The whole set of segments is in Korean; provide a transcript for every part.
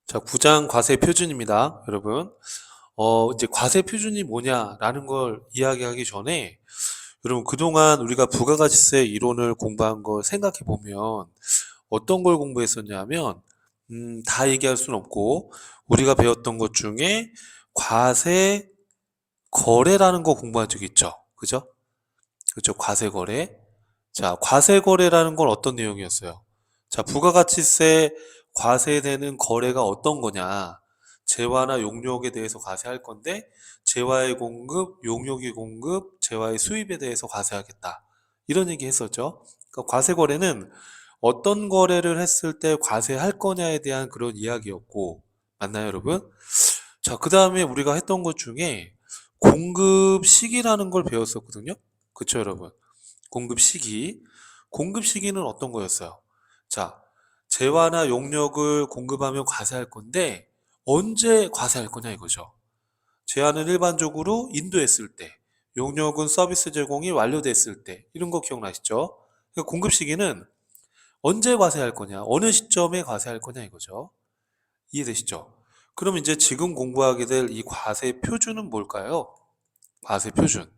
자, 9장 과세 표준입니다, 여러분. 이제 과세 표준이 뭐냐라는 걸 이야기하기 전에, 여러분, 그동안 우리가 부가가치세 이론을 공부한 걸 생각해 보면, 어떤 걸 공부했었냐면, 다 얘기할 수는 없고, 우리가 배웠던 것 중에 과세 거래라는 거 공부한 적 있죠. 그죠? 그죠? 과세 거래. 자, 과세 거래라는 건 어떤 내용이었어요? 자, 부가가치세 과세되는 거래가 어떤 거냐? 재화나 용역에 대해서 과세할 건데, 재화의 공급, 용역의 공급, 재화의 수입에 대해서 과세하겠다. 이런 얘기 했었죠. 그러니까 과세 거래는 어떤 거래를 했을 때 과세할 거냐에 대한 그런 이야기였고, 맞나요, 여러분? 자, 그 다음에 우리가 했던 것 중에 공급 시기라는 걸 배웠었거든요. 그쵸, 여러분? 공급 시기. 공급 시기는 어떤 거였어요? 자, 재화나 용역을 공급하면 과세할 건데 언제 과세할 거냐 이거죠. 재화는 일반적으로 인도했을 때, 용역은 서비스 제공이 완료됐을 때 이런 거 기억나시죠? 그러니까 공급 시기는 언제 과세할 거냐, 어느 시점에 과세할 거냐 이거죠. 이해되시죠? 그럼 이제 지금 공부하게 될 이 과세 표준은 뭘까요? 과세 표준.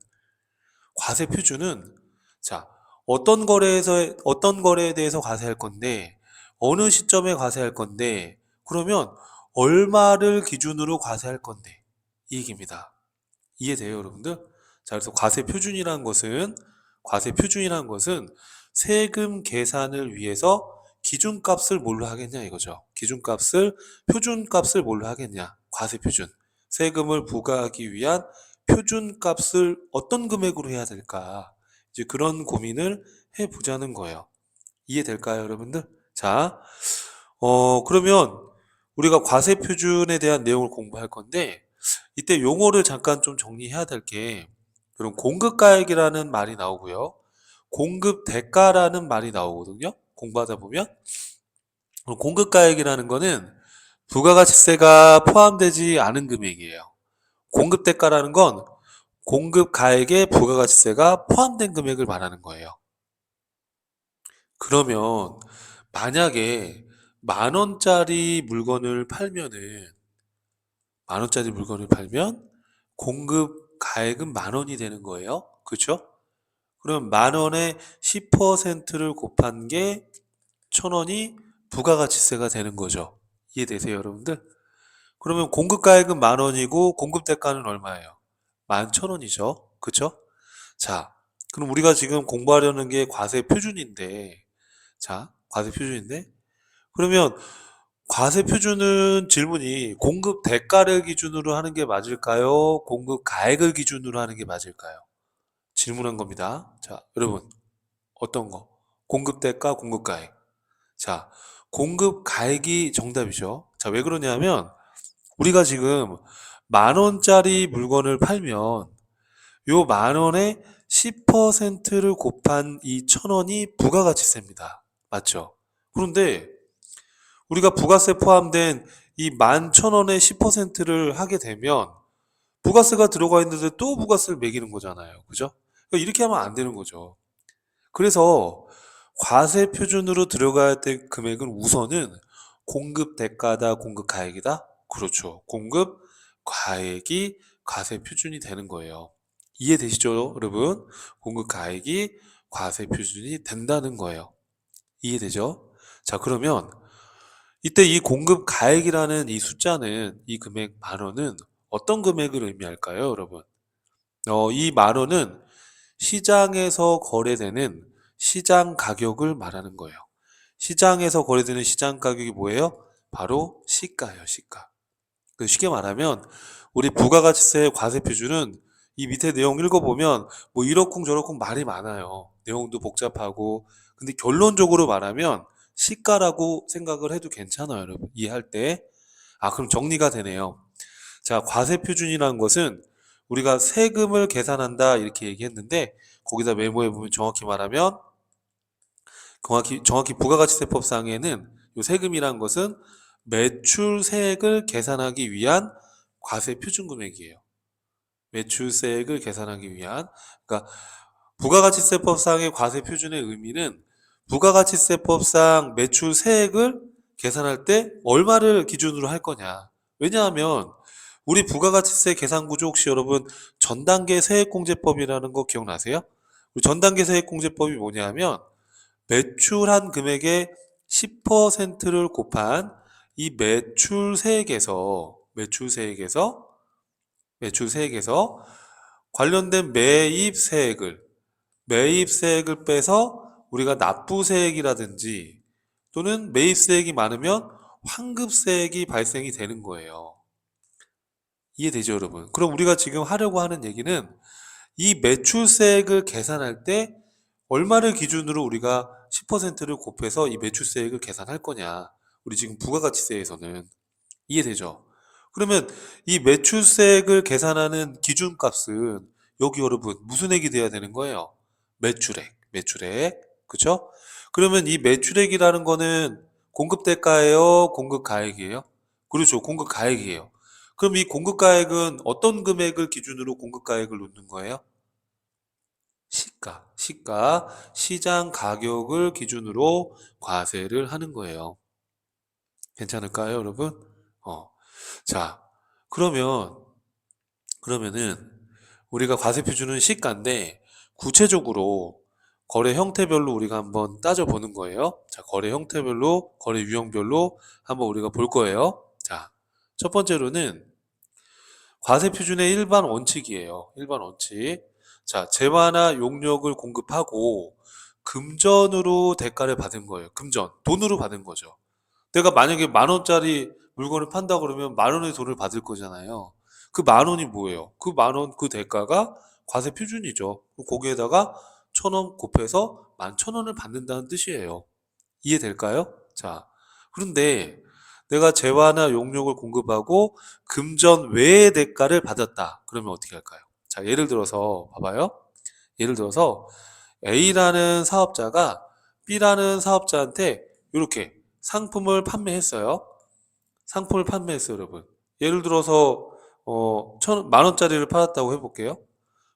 과세 표준은 자, 어떤 거래에 대해서 과세할 건데 어느 시점에 과세할 건데 그러면 얼마를 기준으로 과세할 건데 이 얘기입니다. 이해돼요, 여러분들? 자, 그래서 과세 표준이라는 것은 세금 계산을 위해서 기준값을 뭘로 하겠냐 이거죠. 기준값을 표준값을 뭘로 하겠냐. 과세 표준. 세금을 부과하기 위한 표준값을 어떤 금액으로 해야 될까? 이제 그런 고민을 해 보자는 거예요. 이해될까요, 여러분들? 자, 그러면 우리가 과세 표준에 대한 내용을 공부할 건데 이때 용어를 잠깐 좀 정리해야 될 게, 그럼 공급가액이라는 말이 나오고요. 공급 대가라는 말이 나오거든요. 공부하다 보면. 그럼 공급가액이라는 거는 부가가치세가 포함되지 않은 금액이에요. 공급 대가라는 건 공급 가액에 부가가치세가 포함된 금액을 말하는 거예요. 그러면 만약에 만 원짜리 물건을 팔면은 만 원짜리 물건을 팔면 공급 가액은 만 원이 되는 거예요. 그렇죠? 그럼 만 원에 10%를 곱한 게 천 원이 부가가치세가 되는 거죠. 이해되세요, 여러분들? 그러면 공급 가액은 만 원이고 공급 대가는 얼마예요? 11,000원이죠. 그쵸? 자, 그럼 우리가 지금 공부하려는 게 과세 표준인데, 자, 과세 표준인데, 그러면 과세 표준은 질문이 공급 대가를 기준으로 하는 게 맞을까요? 공급 가액을 기준으로 하는 게 맞을까요? 질문한 겁니다. 자, 여러분, 어떤 거? 공급 대가, 공급 가액. 자, 공급 가액이 정답이죠. 자, 왜 그러냐면, 우리가 지금 만 원짜리 물건을 팔면 요 만 원에 10%를 곱한 이 천 원이 부가가치세입니다. 맞죠? 그런데 우리가 부가세 포함된 이 11,000원에 10%를 하게 되면 부가세가 들어가 있는데 또 부가세를 매기는 거잖아요. 그죠? 그러니까 이렇게 하면 안 되는 거죠. 그래서 과세 표준으로 들어가야 될 금액은 우선은 공급 대가다, 공급 가액이다? 그렇죠. 공급 가액이 과세 표준이 되는 거예요. 이해되시죠, 여러분? 공급 가액이 과세 표준이 된다는 거예요. 이해되죠? 자, 그러면 이때 이 공급 가액이라는 이 숫자는, 이 금액 만 원은 어떤 금액을 의미할까요, 여러분? 이 만 원은 시장에서 거래되는 시장 가격을 말하는 거예요. 시장에서 거래되는 시장 가격이 뭐예요? 바로 시가예요, 시가. 쉽게 말하면 우리 부가가치세 과세 표준은 이 밑에 내용 읽어보면 뭐 이러쿵 저러쿵 말이 많아요. 내용도 복잡하고. 근데 결론적으로 말하면 시가라고 생각을 해도 괜찮아요, 여러분. 이해할 때. 아, 그럼 정리가 되네요. 자, 과세 표준이라는 것은 우리가 세금을 계산한다 이렇게 얘기했는데 거기다 메모해 보면 정확히 부가가치세법상에는 이 세금이란 것은 매출세액을 계산하기 위한 과세 표준 금액이에요. 매출세액을 계산하기 위한. 그러니까 부가가치세법상의 과세 표준의 의미는 부가가치세법상 매출세액을 계산할 때 얼마를 기준으로 할 거냐. 왜냐하면 우리 부가가치세 계산 구조 혹시 여러분 전단계 세액공제법이라는 거 기억나세요? 우리 전단계 세액공제법이 뭐냐면 매출한 금액의 10%를 곱한 이 매출세액에서 관련된 매입세액을 빼서 우리가 납부세액이라든지 또는 매입세액이 많으면 환급세액이 발생이 되는 거예요. 이해되죠, 여러분? 그럼 우리가 지금 하려고 하는 얘기는 이 매출세액을 계산할 때 얼마를 기준으로 우리가 10%를 곱해서 이 매출세액을 계산할 거냐. 우리 지금 부가가치세에서는 이해되죠? 그러면 이 매출세액을 계산하는 기준값은 여기 여러분 무슨 액이 돼야 되는 거예요? 매출액. 그쵸? 그러면 이 매출액이라는 거는 공급대가예요? 공급가액이에요? 그렇죠. 공급가액이에요. 그럼 이 공급가액은 어떤 금액을 기준으로 공급가액을 놓는 거예요? 시장 가격을 기준으로 과세를 하는 거예요. 괜찮을까요, 여러분? 어. 자, 그러면은 우리가 과세 표준은 시가인데 구체적으로 거래 형태별로 우리가 한번 따져보는 거예요. 자, 거래 형태별로, 거래 유형별로 한번 우리가 볼 거예요. 자, 첫 번째로는 과세 표준의 일반 원칙이에요. 일반 원칙. 자, 재화나 용역을 공급하고 금전으로 대가를 받은 거예요. 돈으로 받은 거죠. 내가 만약에 10,000원짜리 물건을 판다 그러면 10,000원의 돈을 받을 거잖아요. 그 10,000원이 뭐예요? 그 10,000원 그 대가가 과세 표준이죠. 거기에다가 1,000원 곱해서 11,000원을 받는다는 뜻이에요. 이해될까요? 자, 그런데 내가 재화나 용역을 공급하고 금전 외의 대가를 받았다. 그러면 어떻게 할까요? 자, 예를 들어서 봐봐요. 예를 들어서 A라는 사업자가 B라는 사업자한테 이렇게 상품을 판매했어요, 여러분. 예를 들어서 10,000원짜리를 팔았다고 해볼게요.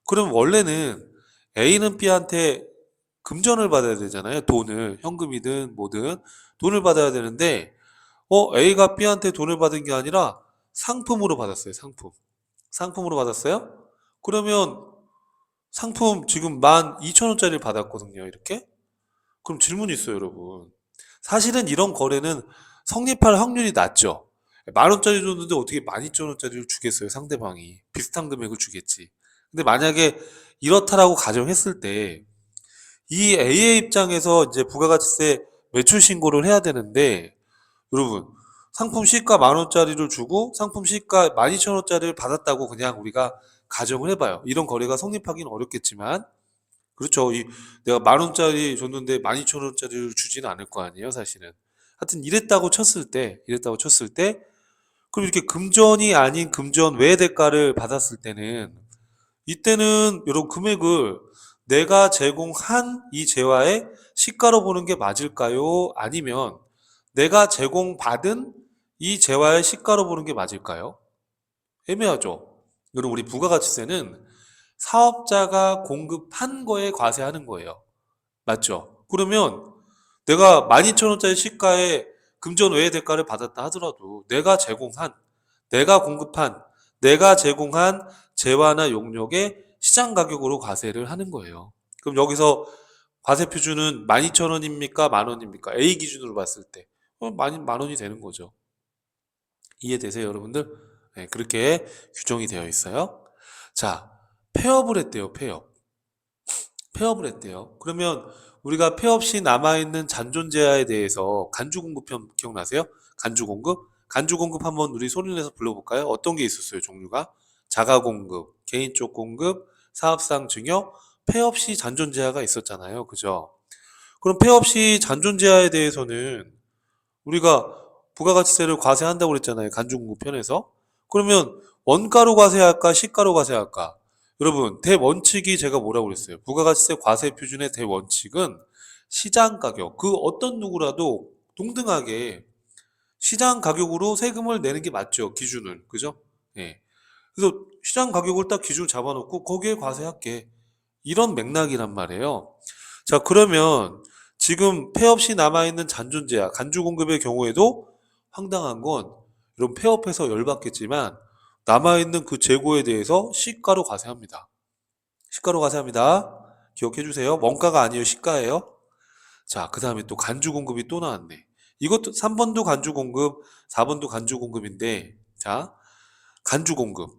그럼 원래는 A는 B한테 금전을 받아야 되잖아요. 현금이든 뭐든 돈을 받아야 되는데 A가 B한테 돈을 받은 게 아니라 상품으로 받았어요. 상품으로 받았어요? 그러면 상품 지금 12,000원짜리를 받았거든요. 이렇게? 그럼 질문이 있어요, 여러분. 사실은 이런 거래는 성립할 확률이 낮죠. 10,000원짜리 줬는데 어떻게 12,000원짜리를 주겠어요, 상대방이. 비슷한 금액을 주겠지. 근데 만약에 이렇다라고 가정했을 때, 이 A의 입장에서 이제 부가가치세 매출 신고를 해야 되는데, 여러분, 상품 시가 10,000원짜리를 주고 상품 시가 12,000원짜리를 받았다고 그냥 우리가 가정을 해봐요. 이런 거래가 성립하기는 어렵겠지만, 그렇죠. 내가 10,000원짜리 줬는데 12,000원짜리를 주지는 않을 거 아니에요, 사실은. 하여튼 이랬다고 쳤을 때, 그럼 이렇게 금전이 아닌 금전 외 대가를 받았을 때는, 이때는 여러분 금액을 내가 제공한 이 재화의 시가로 보는 게 맞을까요? 아니면 내가 제공받은 이 재화의 시가로 보는 게 맞을까요? 애매하죠. 여러분 우리 부가가치세는 사업자가 공급한 거에 과세하는 거예요. 맞죠? 그러면 내가 12,000원짜리 시가에 금전 외의 대가를 받았다 하더라도 내가 공급한, 내가 제공한 재화나 용역의 시장 가격으로 과세를 하는 거예요. 그럼 여기서 과세 표준은 12,000원입니까? 만 원입니까? A 기준으로 봤을 때. 만 원이 되는 거죠. 이해되세요, 여러분들? 네, 그렇게 규정이 되어 있어요. 자, 폐업을 했대요, 폐업을 했대요. 그러면 우리가 폐업 시 남아있는 잔존재화에 대해서 간주공급편 기억나세요? 간주공급 한번 우리 소리 내서 불러볼까요? 어떤 게 있었어요, 종류가? 자가공급, 개인 쪽 공급, 사업상 증여, 폐업 시 잔존재화가 있었잖아요. 그죠? 그럼 폐업 시 잔존재화에 대해서는 우리가 부가가치세를 과세한다고 그랬잖아요. 간주공급 편에서. 그러면 원가로 과세할까? 시가로 과세할까? 여러분, 대원칙이 제가 뭐라고 그랬어요? 부가가치세 과세 표준의 대원칙은 시장 가격, 그 어떤 누구라도 동등하게 시장 가격으로 세금을 내는 게 맞죠. 기준을. 그죠? 예. 그래서 시장 가격을 딱 기준을 잡아놓고 거기에 과세할게. 이런 맥락이란 말이에요. 자, 그러면 지금 폐업시 남아있는 잔존재야. 간주 공급의 경우에도 황당한 건 이런 폐업해서 열받겠지만 남아있는 그 재고에 대해서 시가로 과세합니다. 시가로 과세합니다. 기억해 주세요. 원가가 아니에요. 시가예요. 자, 그 다음에 또 간주 공급이 또 나왔네. 이것도 3번도 간주 공급, 4번도 간주 공급인데, 자, 간주 공급.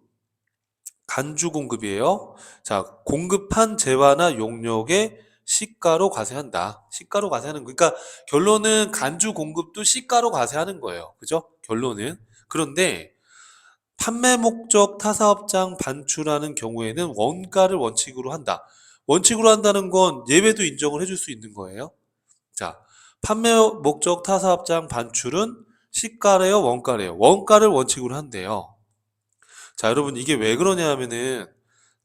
간주 공급이에요. 자, 공급한 재화나 용역의 시가로 과세한다. 시가로 과세하는 거. 그러니까 결론은 간주 공급도 시가로 과세하는 거예요. 그죠? 결론은. 그런데 판매 목적 타사업장 반출하는 경우에는 원가를 원칙으로 한다. 원칙으로 한다는 건 예외도 인정을 해줄 수 있는 거예요. 자, 판매 목적 타사업장 반출은 시가래요, 원가래요? 원가를 원칙으로 한대요. 자, 여러분 이게 왜 그러냐 하면은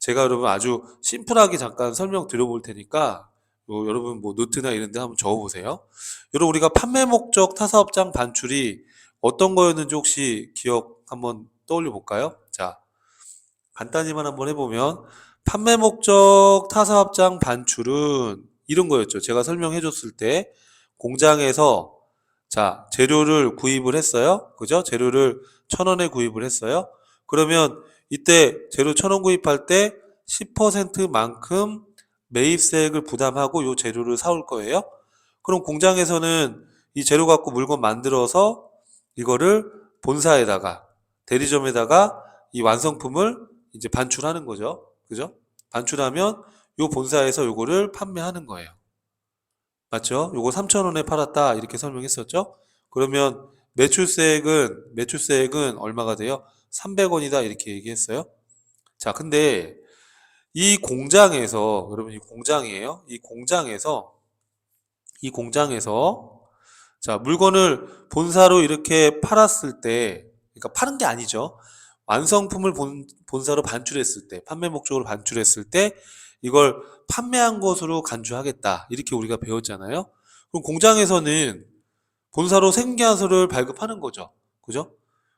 제가 여러분 아주 심플하게 잠깐 설명 드려볼 테니까 여러분 뭐 노트나 이런 데 한번 적어보세요. 여러분 우리가 판매 목적 타사업장 반출이 어떤 거였는지 혹시 기억 한번 떠올려 볼까요? 자, 간단히만 한번 해보면 판매 목적 타사업장 반출은 이런 거였죠. 제가 설명해 줬을 때 공장에서 자, 재료를 구입을 했어요. 그죠? 재료를 1,000원에 구입을 했어요. 그러면 이때 재료 1,000원 구입할 때 10%만큼 매입세액을 부담하고 이 재료를 사올 거예요. 그럼 공장에서는 이 재료 갖고 물건 만들어서 이거를 본사에다가 대리점에다가 이 완성품을 이제 반출하는 거죠. 그죠? 반출하면 요 본사에서 요거를 판매하는 거예요. 맞죠? 요거 3,000원에 팔았다 이렇게 설명했었죠? 그러면 매출세액은 얼마가 돼요? 300원이다 이렇게 얘기했어요. 자, 근데 이 공장에서 여러분 이 공장이에요. 이 공장에서 자, 물건을 본사로 이렇게 팔았을 때 그러니까 파는 게 아니죠. 완성품을 본사로 반출했을 때, 판매 목적으로 반출했을 때 이걸 판매한 것으로 간주하겠다. 이렇게 우리가 배웠잖아요. 그럼 공장에서는 본사로 생계화소를 발급하는 거죠. 그죠?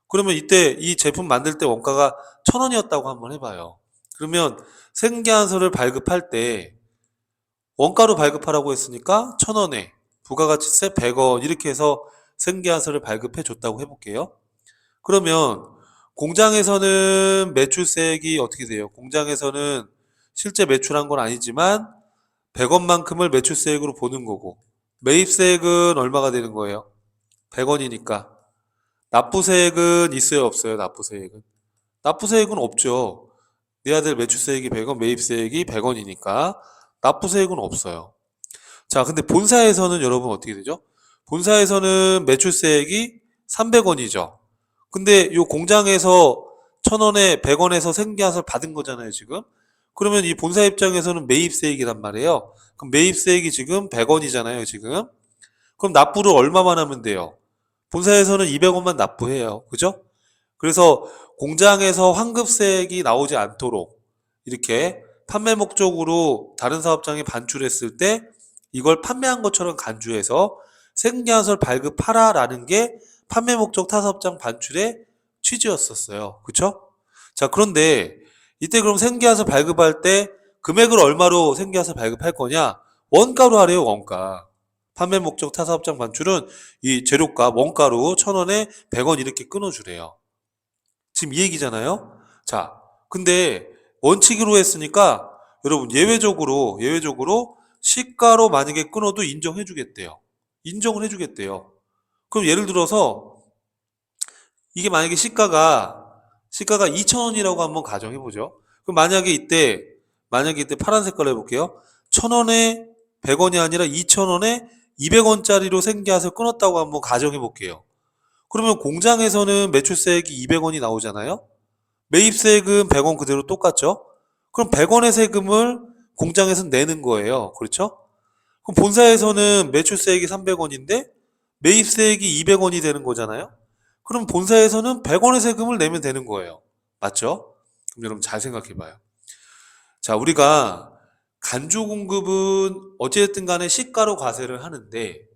그러면 이때 이 제품 만들 때 원가가 1,000원이었다고 한번 해봐요. 그러면 생계화소를 발급할 때 원가로 발급하라고 했으니까 1,000원에 부가가치세 100원 이렇게 해서 생계화소를 발급해 줬다고 해볼게요. 그러면 공장에서는 매출세액이 어떻게 돼요? 공장에서는 실제 매출한 건 아니지만 100원만큼을 매출세액으로 보는 거고 매입세액은 얼마가 되는 거예요? 100원이니까 납부세액은 있어요 없어요? 납부세액은 없죠. 내 아들 매출세액이 100원 매입세액이 100원이니까 납부세액은 없어요. 자, 근데 본사에서는 여러분 어떻게 되죠? 본사에서는 매출세액이 300원이죠. 근데 요 공장에서 1,000원에 100원에서 생계화를 받은 거잖아요, 지금. 그러면 이 본사 입장에서는 매입세액이란 말이에요. 그럼 매입세액이 지금 100원이잖아요, 지금. 그럼 납부를 얼마만 하면 돼요? 본사에서는 200원만 납부해요. 그죠? 그래서 공장에서 환급세액이 나오지 않도록 이렇게 판매 목적으로 다른 사업장에 반출했을 때 이걸 판매한 것처럼 간주해서 생계화설 발급하라라는 게 판매 목적 타사업장 반출의 취지였었어요. 그쵸? 자, 그런데 이때 그럼 생계화설 발급할 때 금액을 얼마로 생계화설 발급할 거냐? 원가로 하래요, 원가. 판매 목적 타사업장 반출은 이 재료가 원가로 1,000원에 100원 이렇게 끊어주래요. 지금 이 얘기잖아요. 자, 근데 원칙으로 했으니까 여러분 예외적으로 시가로 만약에 끊어도 인정해 주겠대요. 인정을 해 주겠대요. 그럼 예를 들어서 이게 만약에 시가가 2,000원이라고 한번 가정해 보죠. 그럼 만약에 이때 파란 색깔로 해볼게요. 1,000원에 100원이 아니라 2,000원에 200원짜리로 생계화를 끊었다고 한번 가정해 볼게요. 그러면 공장에서는 매출세액이 200원이 나오잖아요. 매입세액은 100원 그대로 똑같죠. 그럼 100원의 세금을 공장에서 내는 거예요. 그렇죠? 그럼 본사에서는 매출세액이 300원인데 매입세액이 200원이 되는 거잖아요. 그럼 본사에서는 100원의 세금을 내면 되는 거예요. 맞죠? 그럼 여러분 잘 생각해 봐요. 자, 우리가 간주 공급은 어쨌든 간에 시가로 과세하는데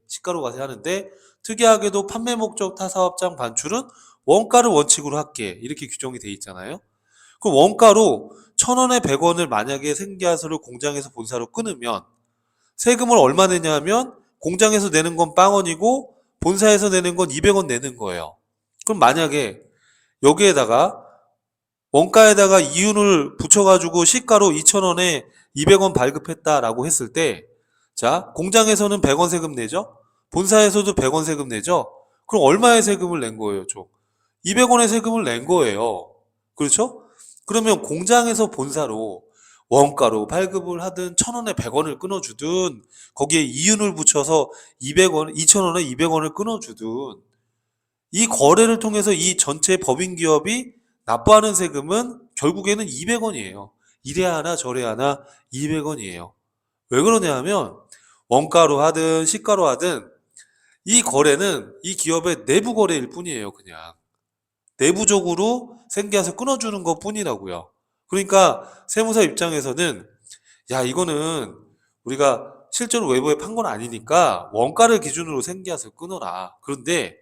특이하게도 판매 목적 타사업장 반출은 원가를 원칙으로 할게 이렇게 규정이 돼 있잖아요. 그럼 원가로 1,000원에 100원을 만약에 생계화소를 공장에서 본사로 끊으면 세금을 얼마 내냐 하면 공장에서 내는 건 빵원이고 본사에서 내는 건 200원 내는 거예요. 그럼 만약에 여기에다가 원가에다가 이윤을 붙여가지고 시가로 2,000원에 200원 발급했다라고 했을 때, 자, 공장에서는 100원 세금 내죠? 본사에서도 100원 세금 내죠? 그럼 얼마의 세금을 낸 거예요, 총? 200원의 세금을 낸 거예요. 그렇죠? 그러면 공장에서 본사로 원가로 발급을 하든 1,000원에 100원을 끊어주든 거기에 이윤을 붙여서 200원, 2,000원에 200원을 끊어주든 이 거래를 통해서 이 전체 법인 기업이 납부하는 세금은 결국에는 200원이에요. 이래 하나 저래 하나 200원이에요. 왜 그러냐 하면 원가로 하든 시가로 하든 이 거래는 이 기업의 내부 거래일 뿐이에요. 그냥 내부적으로 생계에서 끊어주는 것 뿐이라고요. 그러니까 세무사 입장에서는 야, 이거는 우리가 실제로 외부에 판 건 아니니까 원가를 기준으로 생계에서 끊어라. 그런데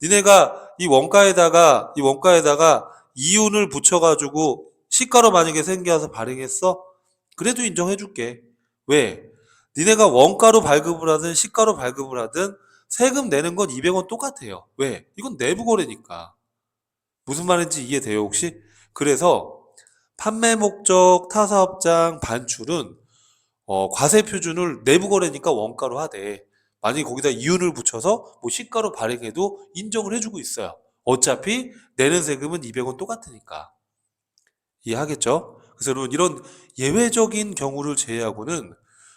니네가 이 원가에다가 이윤을 붙여가지고 시가로 만약에 생계에서 발행했어? 그래도 인정해줄게. 왜? 니네가 원가로 발급을 하든 시가로 발급을 하든 세금 내는 건 200원 똑같아요. 왜? 이건 내부 거래니까. 무슨 말인지 이해돼요, 혹시? 그래서 판매 목적 타사업장 반출은 과세 표준을 내부 거래니까 원가로 하되 만약에 거기다 이윤을 붙여서 뭐 시가로 발행해도 인정을 해주고 있어요. 어차피 내는 세금은 200원 똑같으니까. 이해하겠죠? 그래서 여러분 이런 예외적인 경우를 제외하고는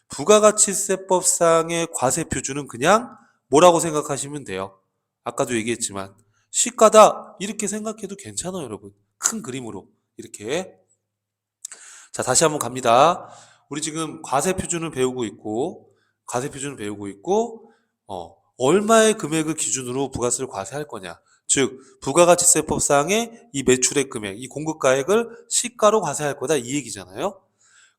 부가가치세법상의 과세 표준은 그냥 뭐라고 생각하시면 돼요. 아까도 얘기했지만 시가다 이렇게 생각해도 괜찮아요, 여러분. 큰 그림으로 이렇게. 자, 다시 한번 갑니다. 우리 지금 과세 표준을 배우고 있고, 얼마의 금액을 기준으로 부가세를 과세할 거냐. 즉, 부가가치세법상의 이 매출액 금액, 이 공급가액을 시가로 과세할 거다 이 얘기잖아요.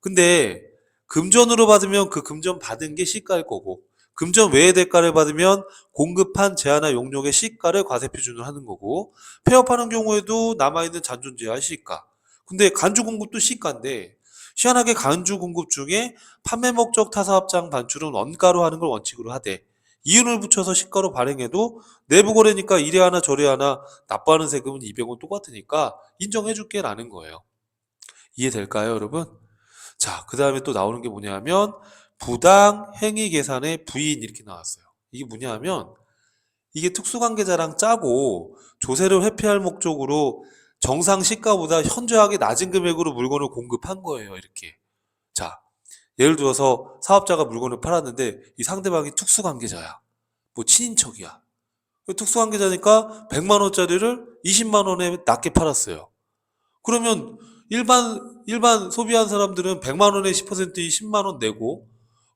근데 금전으로 받으면 그 금전 받은 게 시가일 거고, 금전 외의 대가를 받으면 공급한 제한화 용역의 시가를 과세 표준으로 하는 거고, 폐업하는 경우에도 남아있는 잔존제한 시가. 근데 간주 공급도 시가인데 희한하게 간주 공급 중에 판매 목적 타사업장 반출은 원가로 하는 걸 원칙으로 하되 이윤을 붙여서 시가로 발행해도 내부 거래니까 이래 하나 저래 하나 납부하는 세금은 200원 똑같으니까 인정해줄게 라는 거예요. 이해될까요, 여러분? 자, 그 다음에 또 나오는 게 뭐냐면 부당 행위 계산의 부인 이렇게 나왔어요. 이게 뭐냐면 이게 특수관계자랑 짜고 조세를 회피할 목적으로 정상 시가보다 현저하게 낮은 금액으로 물건을 공급한 거예요, 이렇게. 자, 예를 들어서 사업자가 물건을 팔았는데 이 상대방이 특수관계자야. 뭐 친인척이야. 특수관계자니까 100만 원짜리를 20만 원에 낮게 팔았어요. 그러면 일반 소비한 사람들은 100만 원에 10%인 10만 원 내고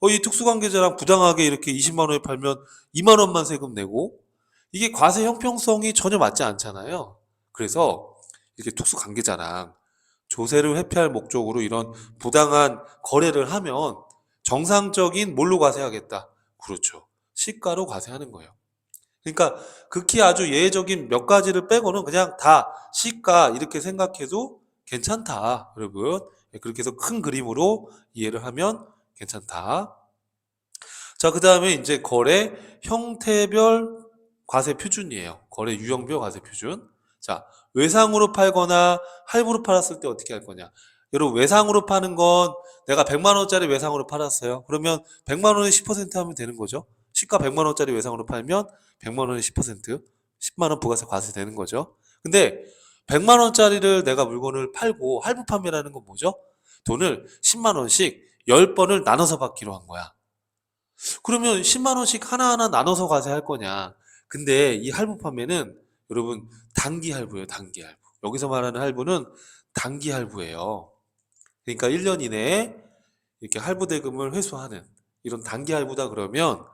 이 특수관계자랑 부당하게 이렇게 20만 원에 팔면 2만 원만 세금 내고 이게 과세 형평성이 전혀 맞지 않잖아요. 그래서 이렇게 특수관계자랑 조세를 회피할 목적으로 이런 부당한 거래를 하면 정상적인 뭘로 과세하겠다? 그렇죠. 시가로 과세하는 거예요. 그러니까 극히 아주 예외적인 몇 가지를 빼고는 그냥 다 시가 이렇게 생각해도 괜찮다, 여러분. 그렇게 해서 큰 그림으로 이해를 하면 괜찮다. 자, 그 다음에 이제 거래 형태별 과세 표준이에요. 거래 유형별 과세 표준. 자, 외상으로 팔거나 할부로 팔았을 때 어떻게 할 거냐. 여러분, 외상으로 파는 건 내가 100만 원짜리 외상으로 팔았어요. 그러면 100만 원에 10% 하면 되는 거죠. 시가 100만 원짜리 외상으로 팔면 100만 원에 10%, 10만 원 부가세 과세 되는 거죠. 근데 100만 원짜리를 내가 물건을 팔고 할부 판매라는 건 뭐죠? 돈을 10만 원씩 10번을 나눠서 받기로 한 거야. 그러면 10만 원씩 하나하나 나눠서 과세할 거냐. 근데 이 할부 판매는 여러분 단기 할부예요. 단기 할부. 여기서 말하는 할부는 단기 할부예요. 그러니까 1년 이내에 이렇게 할부 대금을 회수하는 이런 단기 할부다 그러면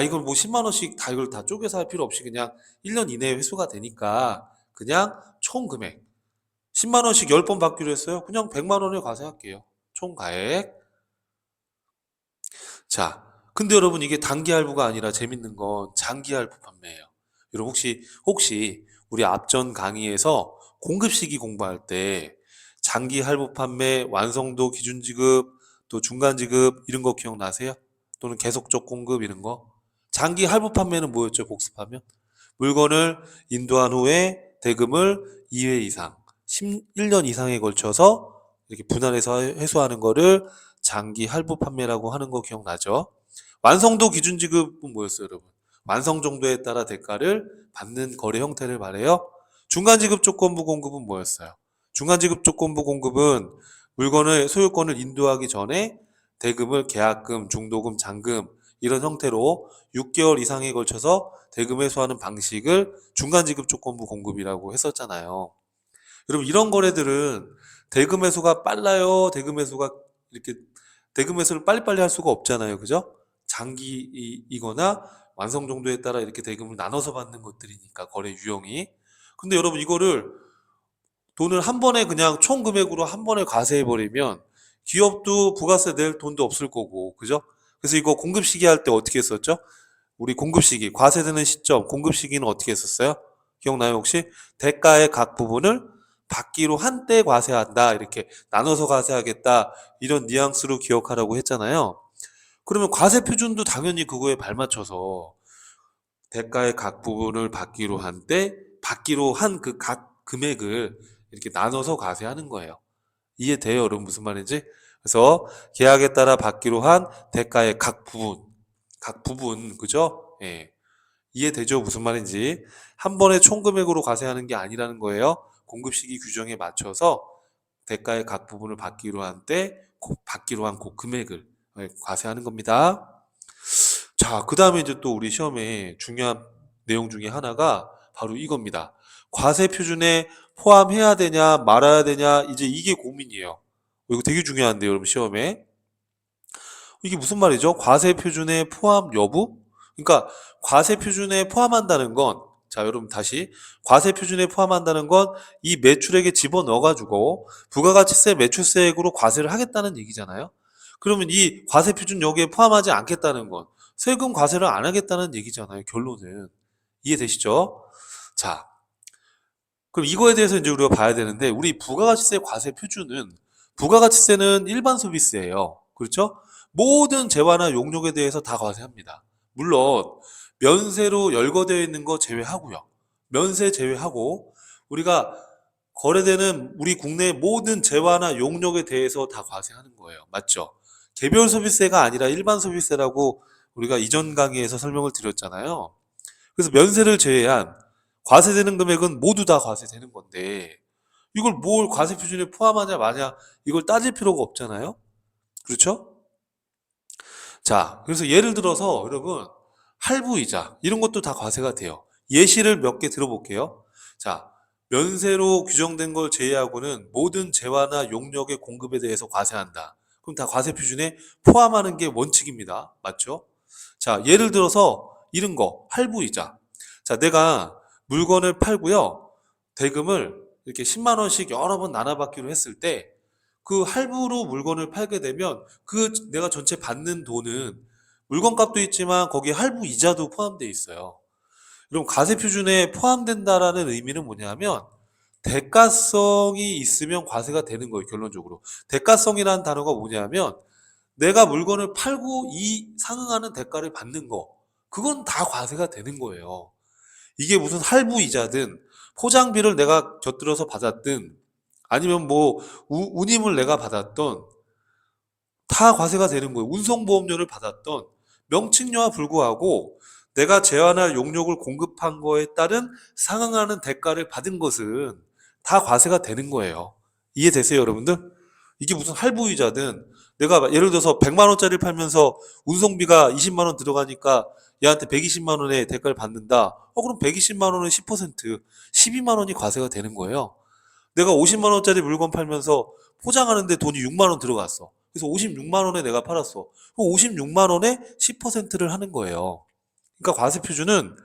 이걸 뭐 10만 원씩 다 이걸 다 쪼개서 할 필요 없이 그냥 1년 이내에 회수가 되니까 그냥 총 금액 10만 원씩 10번 받기로 했어요. 그냥 100만 원에 과세할게요. 총 가액. 자, 근데 여러분 이게 단기 할부가 아니라 재밌는 건 장기 할부 판매예요. 여러분 혹시 우리 앞전 강의에서 공급 시기 공부할 때 장기 할부 판매, 완성도 기준 지급, 또 중간 지급 이런 거 기억나세요? 또는 계속적 공급 이런 거? 장기 할부 판매는 뭐였죠? 복습하면 물건을 인도한 후에 대금을 2회 이상 1년 이상에 걸쳐서 이렇게 분할해서 회수하는 거를 장기 할부 판매라고 하는 거 기억나죠? 완성도 기준 지급은 뭐였어요, 여러분? 완성 정도에 따라 대가를 받는 거래 형태를 말해요. 중간 지급 조건부 공급은 뭐였어요? 중간 지급 조건부 공급은 물건을 소유권을 인도하기 전에 대금을 계약금, 중도금, 잔금 이런 형태로 6개월 이상에 걸쳐서 대금 회수하는 방식을 중간 지급 조건부 공급이라고 했었잖아요. 여러분 이런 거래들은 대금 회수가 빨라요? 대금 회수가 이렇게 대금 회수를 빨리빨리 할 수가 없잖아요. 그죠? 장기이거나 완성 정도에 따라 이렇게 대금을 나눠서 받는 것들이니까 거래 유형이. 근데 여러분 이거를 돈을 한 번에 그냥 총 금액으로 한 번에 과세해 버리면 기업도 부가세 낼 돈도 없을 거고. 그죠? 그래서 이거 공급 시기 할 때 어떻게 했었죠? 우리 공급 시기, 과세되는 시점, 공급 시기는 어떻게 했었어요? 기억나요, 혹시? 대가의 각 부분을 받기로 한때 과세한다. 이렇게 나눠서 과세하겠다. 이런 뉘앙스로 기억하라고 했잖아요. 그러면 과세 표준도 당연히 그거에 발맞춰서 대가의 각 부분을 받기로 한 때, 받기로 한 그 각 금액을 이렇게 나눠서 과세하는 거예요. 이해돼요, 여러분? 무슨 말인지? 그래서 계약에 따라 받기로 한 대가의 각 부분, 그죠? 예. 이해되죠? 무슨 말인지. 한 번에 총 금액으로 과세하는 게 아니라는 거예요. 공급 시기 규정에 맞춰서 대가의 각 부분을 받기로 한 때, 받기로 한 그 금액을 과세하는 겁니다. 자, 그 다음에 이제 또 우리 시험에 중요한 내용 중에 하나가 바로 이겁니다. 과세 표준에 포함해야 되냐, 말아야 되냐, 이제 이게 고민이에요. 이거 되게 중요한데요, 여러분 시험에. 이게 무슨 말이죠? 과세 표준에 포함 여부? 그러니까 과세 표준에 포함한다는 건, 자, 여러분 다시 과세 표준에 포함한다는 건 이 매출액에 집어넣어가지고 부가가치세 매출세액으로 과세를 하겠다는 얘기잖아요. 그러면 이 과세 표준 여기에 포함하지 않겠다는 건 세금 과세를 안 하겠다는 얘기잖아요. 결론은. 이해되시죠? 자, 그럼 이거에 대해서 이제 우리가 봐야 되는데, 우리 부가가치세 과세 표준은, 부가가치세는 일반 소비세예요. 그렇죠? 모든 재화나 용역에 대해서 다 과세합니다. 물론 면세로 열거되어 있는 거 제외하고요. 면세 제외하고 우리가 거래되는 우리 국내 모든 재화나 용역에 대해서 다 과세하는 거예요. 맞죠? 개별 소비세가 아니라 일반 소비세라고 우리가 이전 강의에서 설명을 드렸잖아요. 그래서 면세를 제외한 과세되는 금액은 모두 다 과세되는 건데 이걸 뭘 과세 표준에 포함하냐 마냐 이걸 따질 필요가 없잖아요. 그렇죠? 자, 그래서 예를 들어서 여러분 할부이자 이런 것도 다 과세가 돼요. 예시를 몇 개 들어볼게요. 자, 면세로 규정된 걸 제외하고는 모든 재화나 용역의 공급에 대해서 과세한다. 그럼 다 과세 표준에 포함하는 게 원칙입니다. 맞죠? 자, 예를 들어서 이런 거 할부이자. 자, 내가 물건을 팔고요. 대금을 이렇게 10만 원씩 여러 번 나눠받기로 했을 때 그 할부로 물건을 팔게 되면 그 내가 전체 받는 돈은 물건값도 있지만 거기에 할부 이자도 포함되어 있어요. 그럼 과세 표준에 포함된다라는 의미는 뭐냐면 대가성이 있으면 과세가 되는 거예요. 결론적으로. 대가성이라는 단어가 뭐냐면 내가 물건을 팔고 이 상응하는 대가를 받는 거. 그건 다 과세가 되는 거예요. 이게 무슨 할부 이자든 포장비를 내가 곁들여서 받았든 아니면 뭐 운임을 내가 받았던 다 과세가 되는 거예요. 운송보험료를 받았던 명칭료와 불구하고 내가 재화나 용역을 공급한 거에 따른 상응하는 대가를 받은 것은 다 과세가 되는 거예요. 이해되세요, 여러분들? 이게 무슨 할부이자든 내가 예를 들어서 100만 원짜리 팔면서 운송비가 20만 원 들어가니까 얘한테 120만 원의 대가를 받는다. 그럼 120만 원은 10%, 12만 원이 과세가 되는 거예요. 내가 50만 원짜리 물건 팔면서 포장하는데 돈이 6만 원 들어갔어. 그래서 56만 원에 내가 팔았어. 그럼 56만 원에 10%를 하는 거예요. 그러니까 과세 표준은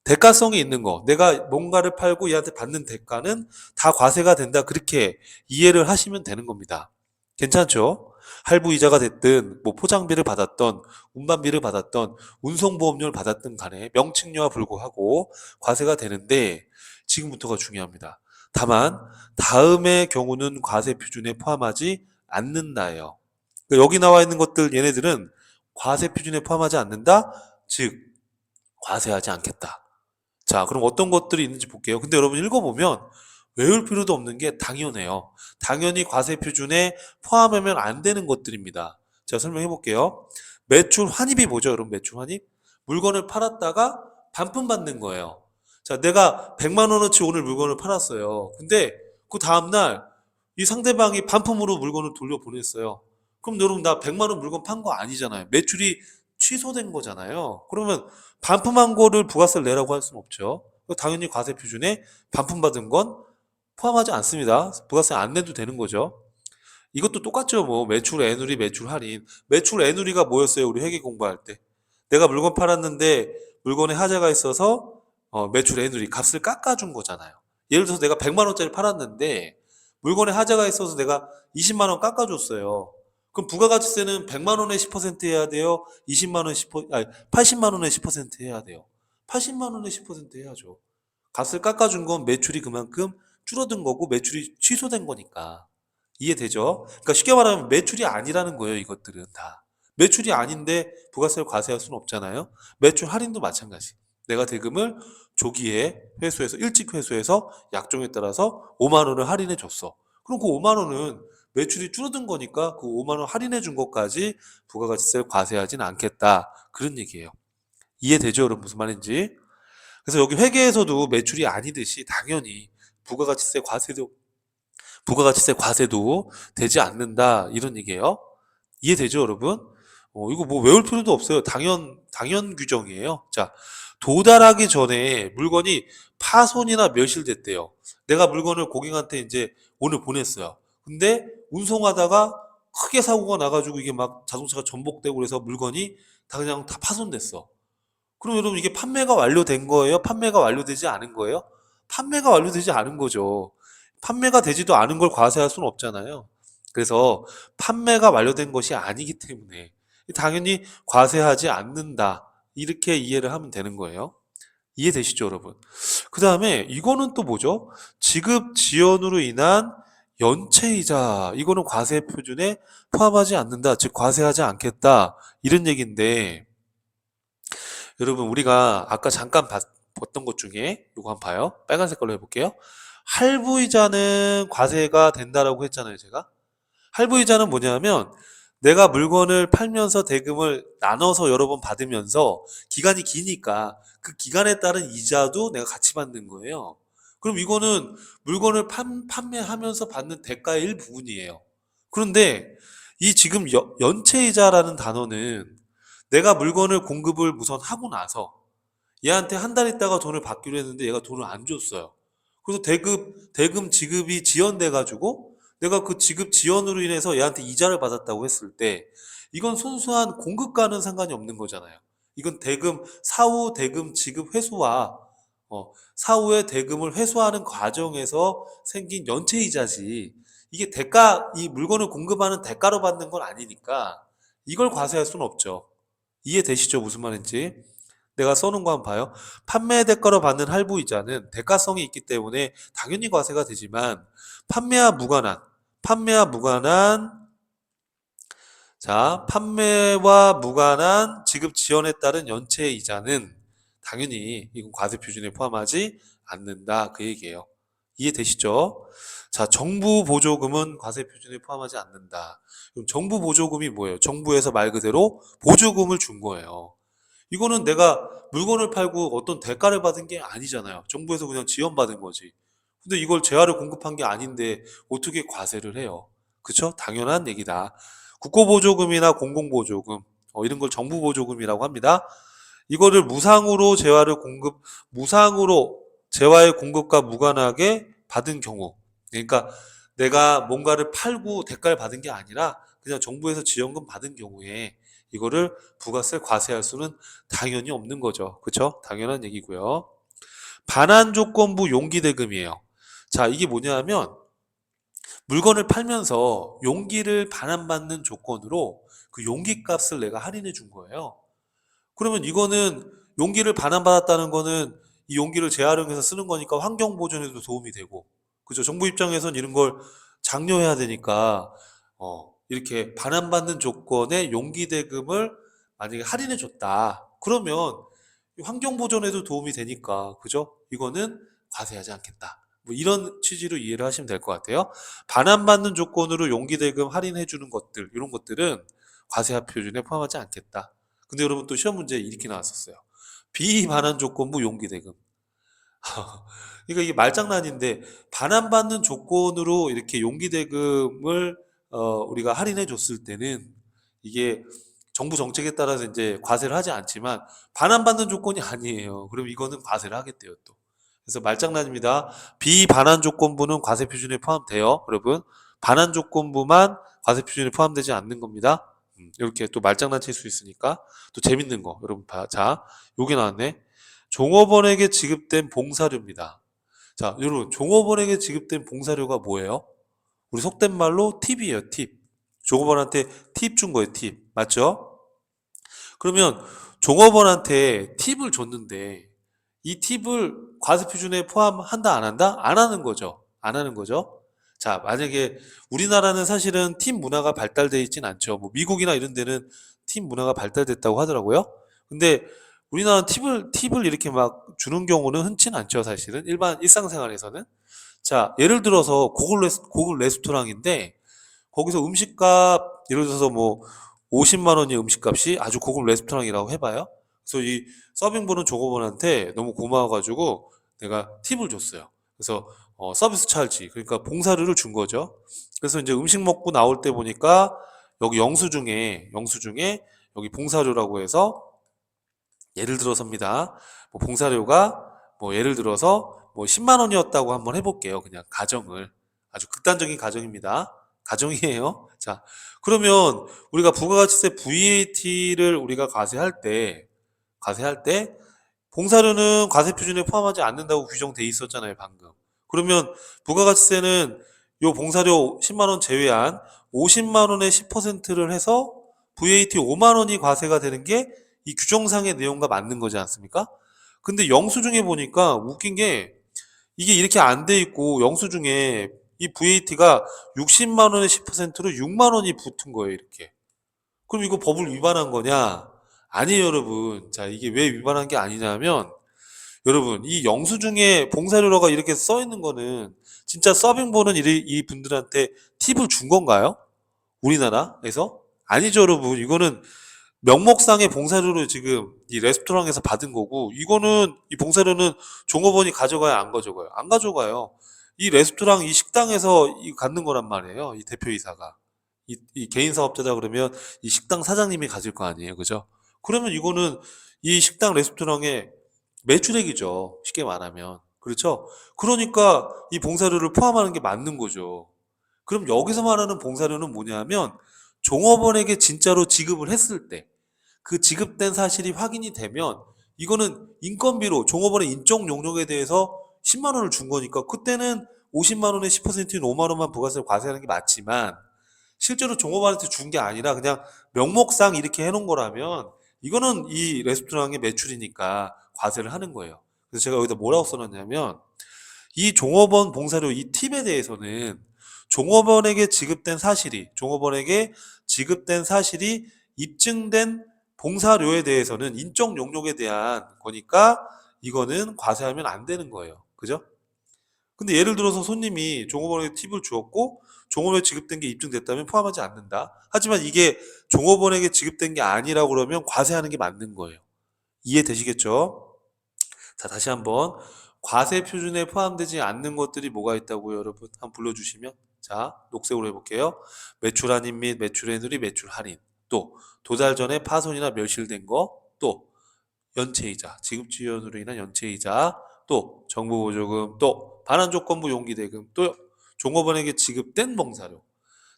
대가성이 있는 거. 내가 뭔가를 팔고 얘한테 받는 대가는 다 과세가 된다. 그렇게 이해를 하시면 되는 겁니다. 괜찮죠? 할부 이자가 됐든 뭐 포장비를 받았던 운반비를 받았던 운송보험료를 받았든 간에 명칭료와 불구하고 과세가 되는데 지금부터가 중요합니다. 다만 다음의 경우는 과세 표준에 포함하지 않는다예요. 그러니까 여기 나와 있는 것들 얘네들은 과세 표준에 포함하지 않는다. 즉 과세하지 않겠다. 자, 그럼 어떤 것들이 있는지 볼게요. 근데 여러분 읽어보면 외울 필요도 없는 게 당연해요. 당연히 과세 표준에 포함하면 안 되는 것들입니다. 제가 설명해 볼게요. 매출 환입이 뭐죠, 여러분? 매출 환입? 물건을 팔았다가 반품 받는 거예요. 자, 내가 100만 원어치 오늘 물건을 팔았어요. 근데 그 다음날 이 상대방이 반품으로 물건을 돌려보냈어요. 그럼 여러분 나 100만 원 물건 판 거 아니잖아요. 매출이 취소된 거잖아요. 그러면 반품한 거를 부가세를 내라고 할 수는 없죠. 당연히 과세 표준에 반품받은 건 포함하지 않습니다. 부가세 안 내도 되는 거죠. 이것도 똑같죠. 뭐 매출 애누리, 매출 할인. 매출 애누리가 뭐였어요? 우리 회계 공부할 때. 내가 물건 팔았는데 물건에 하자가 있어서 매출 애누리 값을 깎아준 거잖아요. 예를 들어서 내가 100만 원짜리 팔았는데 물건에 하자가 있어서 내가 20만 원 깎아줬어요. 그럼 부가가치세는 100만 원에 10% 해야 돼요? 20만 원 10%, 아니 80만 원에 10% 해야 돼요. 80만 원에 10% 해야죠. 값을 깎아준 건 매출이 그만큼 줄어든 거고 매출이 취소된 거니까. 이해되죠? 그러니까 쉽게 말하면 매출이 아니라는 거예요, 이것들은 다. 매출이 아닌데 부가세를 과세할 수는 없잖아요. 매출 할인도 마찬가지. 내가 대금을 조기에 회수해서 일찍 회수해서 약정에 따라서 5만 원을 할인해 줬어. 그럼 그 5만 원은 매출이 줄어든 거니까 그 5만 원 할인해 준 것까지 부가가치세를 과세하진 않겠다. 그런 얘기예요. 이해되죠, 여러분 무슨 말인지? 그래서 여기 회계에서도 매출이 아니듯이 당연히 부가가치세 과세도 되지 않는다 이런 얘기예요. 이해되죠, 여러분? 이거 뭐 외울 필요도 없어요. 당연 규정이에요. 자, 도달하기 전에 물건이 파손이나 멸실됐대요. 내가 물건을 고객한테 이제 오늘 보냈어요. 근데 운송하다가 크게 사고가 나가지고 이게 막 자동차가 전복되고 그래서 물건이 다 그냥 다 파손됐어. 그럼 여러분 이게 판매가 완료된 거예요? 판매가 완료되지 않은 거예요? 판매가 완료되지 않은 거죠. 판매가 되지도 않은 걸 과세할 수는 없잖아요. 그래서 판매가 완료된 것이 아니기 때문에 당연히 과세하지 않는다. 이렇게 이해를 하면 되는 거예요. 이해되시죠, 여러분? 그 다음에 이거는 또 뭐죠? 지급 지연으로 인한 연체이자 이거는 과세 표준에 포함하지 않는다. 즉 과세하지 않겠다. 이런 얘기인데 여러분 우리가 아까 잠깐 봤던 것 중에 이거 한번 봐요. 빨간 색깔로 해볼게요. 할부이자는 과세가 된다라고 했잖아요, 제가. 할부이자는 뭐냐면 내가 물건을 팔면서 대금을 나눠서 여러 번 받으면서 기간이 기니까 그 기간에 따른 이자도 내가 같이 받는 거예요. 그럼 이거는 물건을 판매하면서 받는 대가의 일부분이에요. 그런데 이 지금 연체이자라는 단어는 내가 물건을 공급을 우선 하고 나서 얘한테 한 달 있다가 돈을 받기로 했는데 얘가 돈을 안 줬어요. 그래서 대금 지급이 지연돼 가지고 내가 그 지급 지연으로 인해서 얘한테 이자를 받았다고 했을 때 이건 순수한 공급과는 상관이 없는 거잖아요. 이건 사후 대금 지급 회수와 사후에 대금을 회수하는 과정에서 생긴 연체이자지 이게 이 물건을 공급하는 대가로 받는 건 아니니까 이걸 과세할 수는 없죠. 이해되시죠? 무슨 말인지? 내가 써놓은 거 한번 봐요. 판매 대가로 받는 할부이자는 대가성이 있기 때문에 당연히 과세가 되지만 판매와 무관한 판매와 무관한 판매와 무관한 지급 지연에 따른 연체 이자는 당연히 이건 과세 표준에 포함하지 않는다 그 얘기예요. 이해되시죠? 자, 정부 보조금은 과세 표준에 포함하지 않는다. 그럼 정부 보조금이 뭐예요? 정부에서 말 그대로 보조금을 준 거예요. 이거는 내가 물건을 팔고 어떤 대가를 받은 게 아니잖아요. 정부에서 그냥 지원받은 거지. 근데 이걸 재화를 공급한 게 아닌데 어떻게 과세를 해요? 그쵸? 당연한 얘기다. 국고보조금이나 공공보조금, 이런 걸 정부보조금이라고 합니다. 이거를 무상으로 재화의 공급과 무관하게 받은 경우. 그러니까 내가 뭔가를 팔고 대가를 받은 게 아니라 그냥 정부에서 지원금 받은 경우에 이거를 부가세 과세할 수는 당연히 없는 거죠. 그쵸? 당연한 얘기고요. 반환조건부 용기대금이에요. 자, 이게 뭐냐면 물건을 팔면서 용기를 반환받는 조건으로 그 용기 값을 내가 할인해 준 거예요. 그러면 이거는 용기를 반환받았다는 거는 이 용기를 재활용해서 쓰는 거니까 환경 보존에도 도움이 되고, 그죠? 정부 입장에선 이런 걸 장려해야 되니까, 이렇게 반환받는 조건에 용기 대금을 만약에 할인해 줬다. 그러면 환경 보존에도 도움이 되니까, 그죠? 이거는 과세하지 않겠다. 뭐 이런 취지로 이해를 하시면 될 것 같아요. 반환받는 조건으로 용기 대금 할인해 주는 것들, 이런 것들은 과세와 표준에 포함하지 않겠다. 근데 여러분 또 시험 문제에 이렇게 나왔었어요. 비반환 조건부 용기 대금. 그러니까 이게 말장난인데, 반환받는 조건으로 이렇게 용기 대금을 우리가 할인해 줬을 때는 이게 정부 정책에 따라서 이제 과세를 하지 않지만 반환받는 조건이 아니에요. 그럼 이거는 과세를 하겠대요, 또. 그래서 말장난입니다. 비반환 조건부는 과세 표준에 포함돼요, 여러분. 반환 조건부만 과세 표준에 포함되지 않는 겁니다. 이렇게 또 말장난 칠 수 있으니까. 또 재밌는 거 여러분 봐. 자, 요게 나왔네. 종업원에게 지급된 봉사료입니다. 자, 여러분, 종업원에게 지급된 봉사료가 뭐예요? 우리 속된 말로 팁이에요, 팁. 종업원한테 팁 준 거예요, 팁. 맞죠? 그러면 종업원한테 팁을 줬는데 이 팁을 과세 표준에 포함한다, 안 한다? 안 하는 거죠. 안 하는 거죠. 자, 만약에 우리나라는 사실은 팁 문화가 발달되어 있진 않죠. 뭐 미국이나 이런 데는 팁 문화가 발달됐다고 하더라고요. 근데 우리나라는 팁을 이렇게 막 주는 경우는 흔치는 않죠, 사실은. 일반 일상생활에서는. 자, 예를 들어서 고급 레스토랑인데 거기서 음식값, 예를 들어서 뭐 50만 원이 음식값이, 아주 고급 레스토랑이라고 해봐요. 그래서 이 서빙 보는 종업원한테 너무 고마워가지고 내가 팁을 줬어요. 그래서 서비스 찰지, 그러니까 봉사료를 준 거죠. 그래서 이제 음식 먹고 나올 때 보니까 여기 영수증에 여기 봉사료라고 해서, 예를 들어서입니다. 뭐 봉사료가 뭐 예를 들어서 뭐 10만 원이었다고 한번 해볼게요. 그냥 가정을. 아주 극단적인 가정입니다. 가정이에요. 자, 그러면 우리가 부가가치세 VAT를 우리가 과세할 때 봉사료는 과세 표준에 포함하지 않는다고 규정돼 있었잖아요, 방금. 그러면 부가가치세는 요 봉사료 10만 원 제외한 50만 원의 10%를 해서 VAT 5만 원이 과세가 되는 게 이 규정상의 내용과 맞는 거지 않습니까? 근데 영수증에 보니까 웃긴 게, 이게 이렇게 안 돼 있고 영수증에 이 VAT가 60만 원의 10%로 6만 원이 붙은 거예요, 이렇게. 그럼 이거 법을 위반한 거냐? 아니에요, 여러분. 자, 이게 왜 위반한 게 아니냐면, 여러분, 이 영수증에 봉사료가 이렇게 써 있는 거는 진짜 서빙 보는 이 분들한테 팁을 준 건가요? 우리나라에서? 아니죠, 여러분. 이거는 명목상의 봉사료를 지금 이 레스토랑에서 받은 거고, 이거는 이 봉사료는 종업원이 가져가요, 안 가져가요? 안 가져가요. 이 레스토랑 이 식당에서 갖는 거란 말이에요, 이 대표이사가. 이 개인 사업자다 그러면 이 식당 사장님이 가질 거 아니에요, 그죠? 그러면 이거는 이 식당 레스토랑의 매출액이죠, 쉽게 말하면. 그렇죠? 그러니까 이 봉사료를 포함하는 게 맞는 거죠. 그럼 여기서 말하는 봉사료는 뭐냐면, 종업원에게 진짜로 지급을 했을 때 그 지급된 사실이 확인이 되면 이거는 인건비로 종업원의 인적 용역에 대해서 10만 원을 준 거니까 그때는 50만 원의 10%인 5만 원만 부가세를 과세하는 게 맞지만, 실제로 종업원한테 준 게 아니라 그냥 명목상 이렇게 해놓은 거라면 이거는 이 레스토랑의 매출이니까 과세를 하는 거예요. 그래서 제가 여기다 뭐라고 써놨냐면, 이 종업원 봉사료 이 팁에 대해서는 종업원에게 지급된 사실이 입증된 봉사료에 대해서는 인적 용역에 대한 거니까 이거는 과세하면 안 되는 거예요. 그죠? 근데 예를 들어서 손님이 종업원에게 팁을 주었고 종업원에 지급된 게 입증됐다면 포함하지 않는다. 하지만 이게 종업원에게 지급된 게 아니라고 그러면 과세하는 게 맞는 거예요. 이해되시겠죠? 자, 다시 한번. 과세 표준에 포함되지 않는 것들이 뭐가 있다고요, 여러분? 한번 불러주시면. 자, 녹색으로 해볼게요. 매출 할인 및 매출의 누리 매출 할인. 또 도달 전에 파손이나 멸실된 거. 또 연체이자, 지급지연으로 인한 연체이자. 또 정부보조금. 또 반환조건부 용기대금. 또 종업원에게 지급된 봉사료.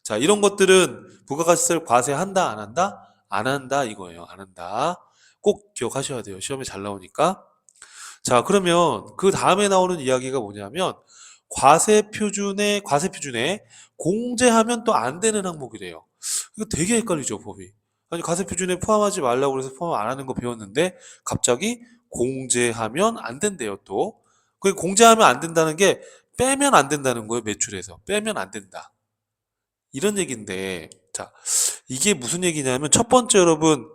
자, 이런 것들은 부가가치세를 과세한다, 안 한다? 안 한다, 이거예요. 안 한다. 꼭 기억하셔야 돼요. 시험에 잘 나오니까. 자, 그러면 그 다음에 나오는 이야기가 뭐냐면, 과세 표준에 공제하면 또 안 되는 항목이래요. 이거 되게 헷갈리죠, 법이. 아니, 과세 표준에 포함하지 말라고 그래서 포함 안 하는 거 배웠는데 갑자기 공제하면 안 된대요, 또. 그 공제하면 안 된다는 게 빼면 안 된다는 거예요, 매출에서. 빼면 안 된다. 이런 얘기인데, 자, 이게 무슨 얘기냐면, 첫 번째, 여러분,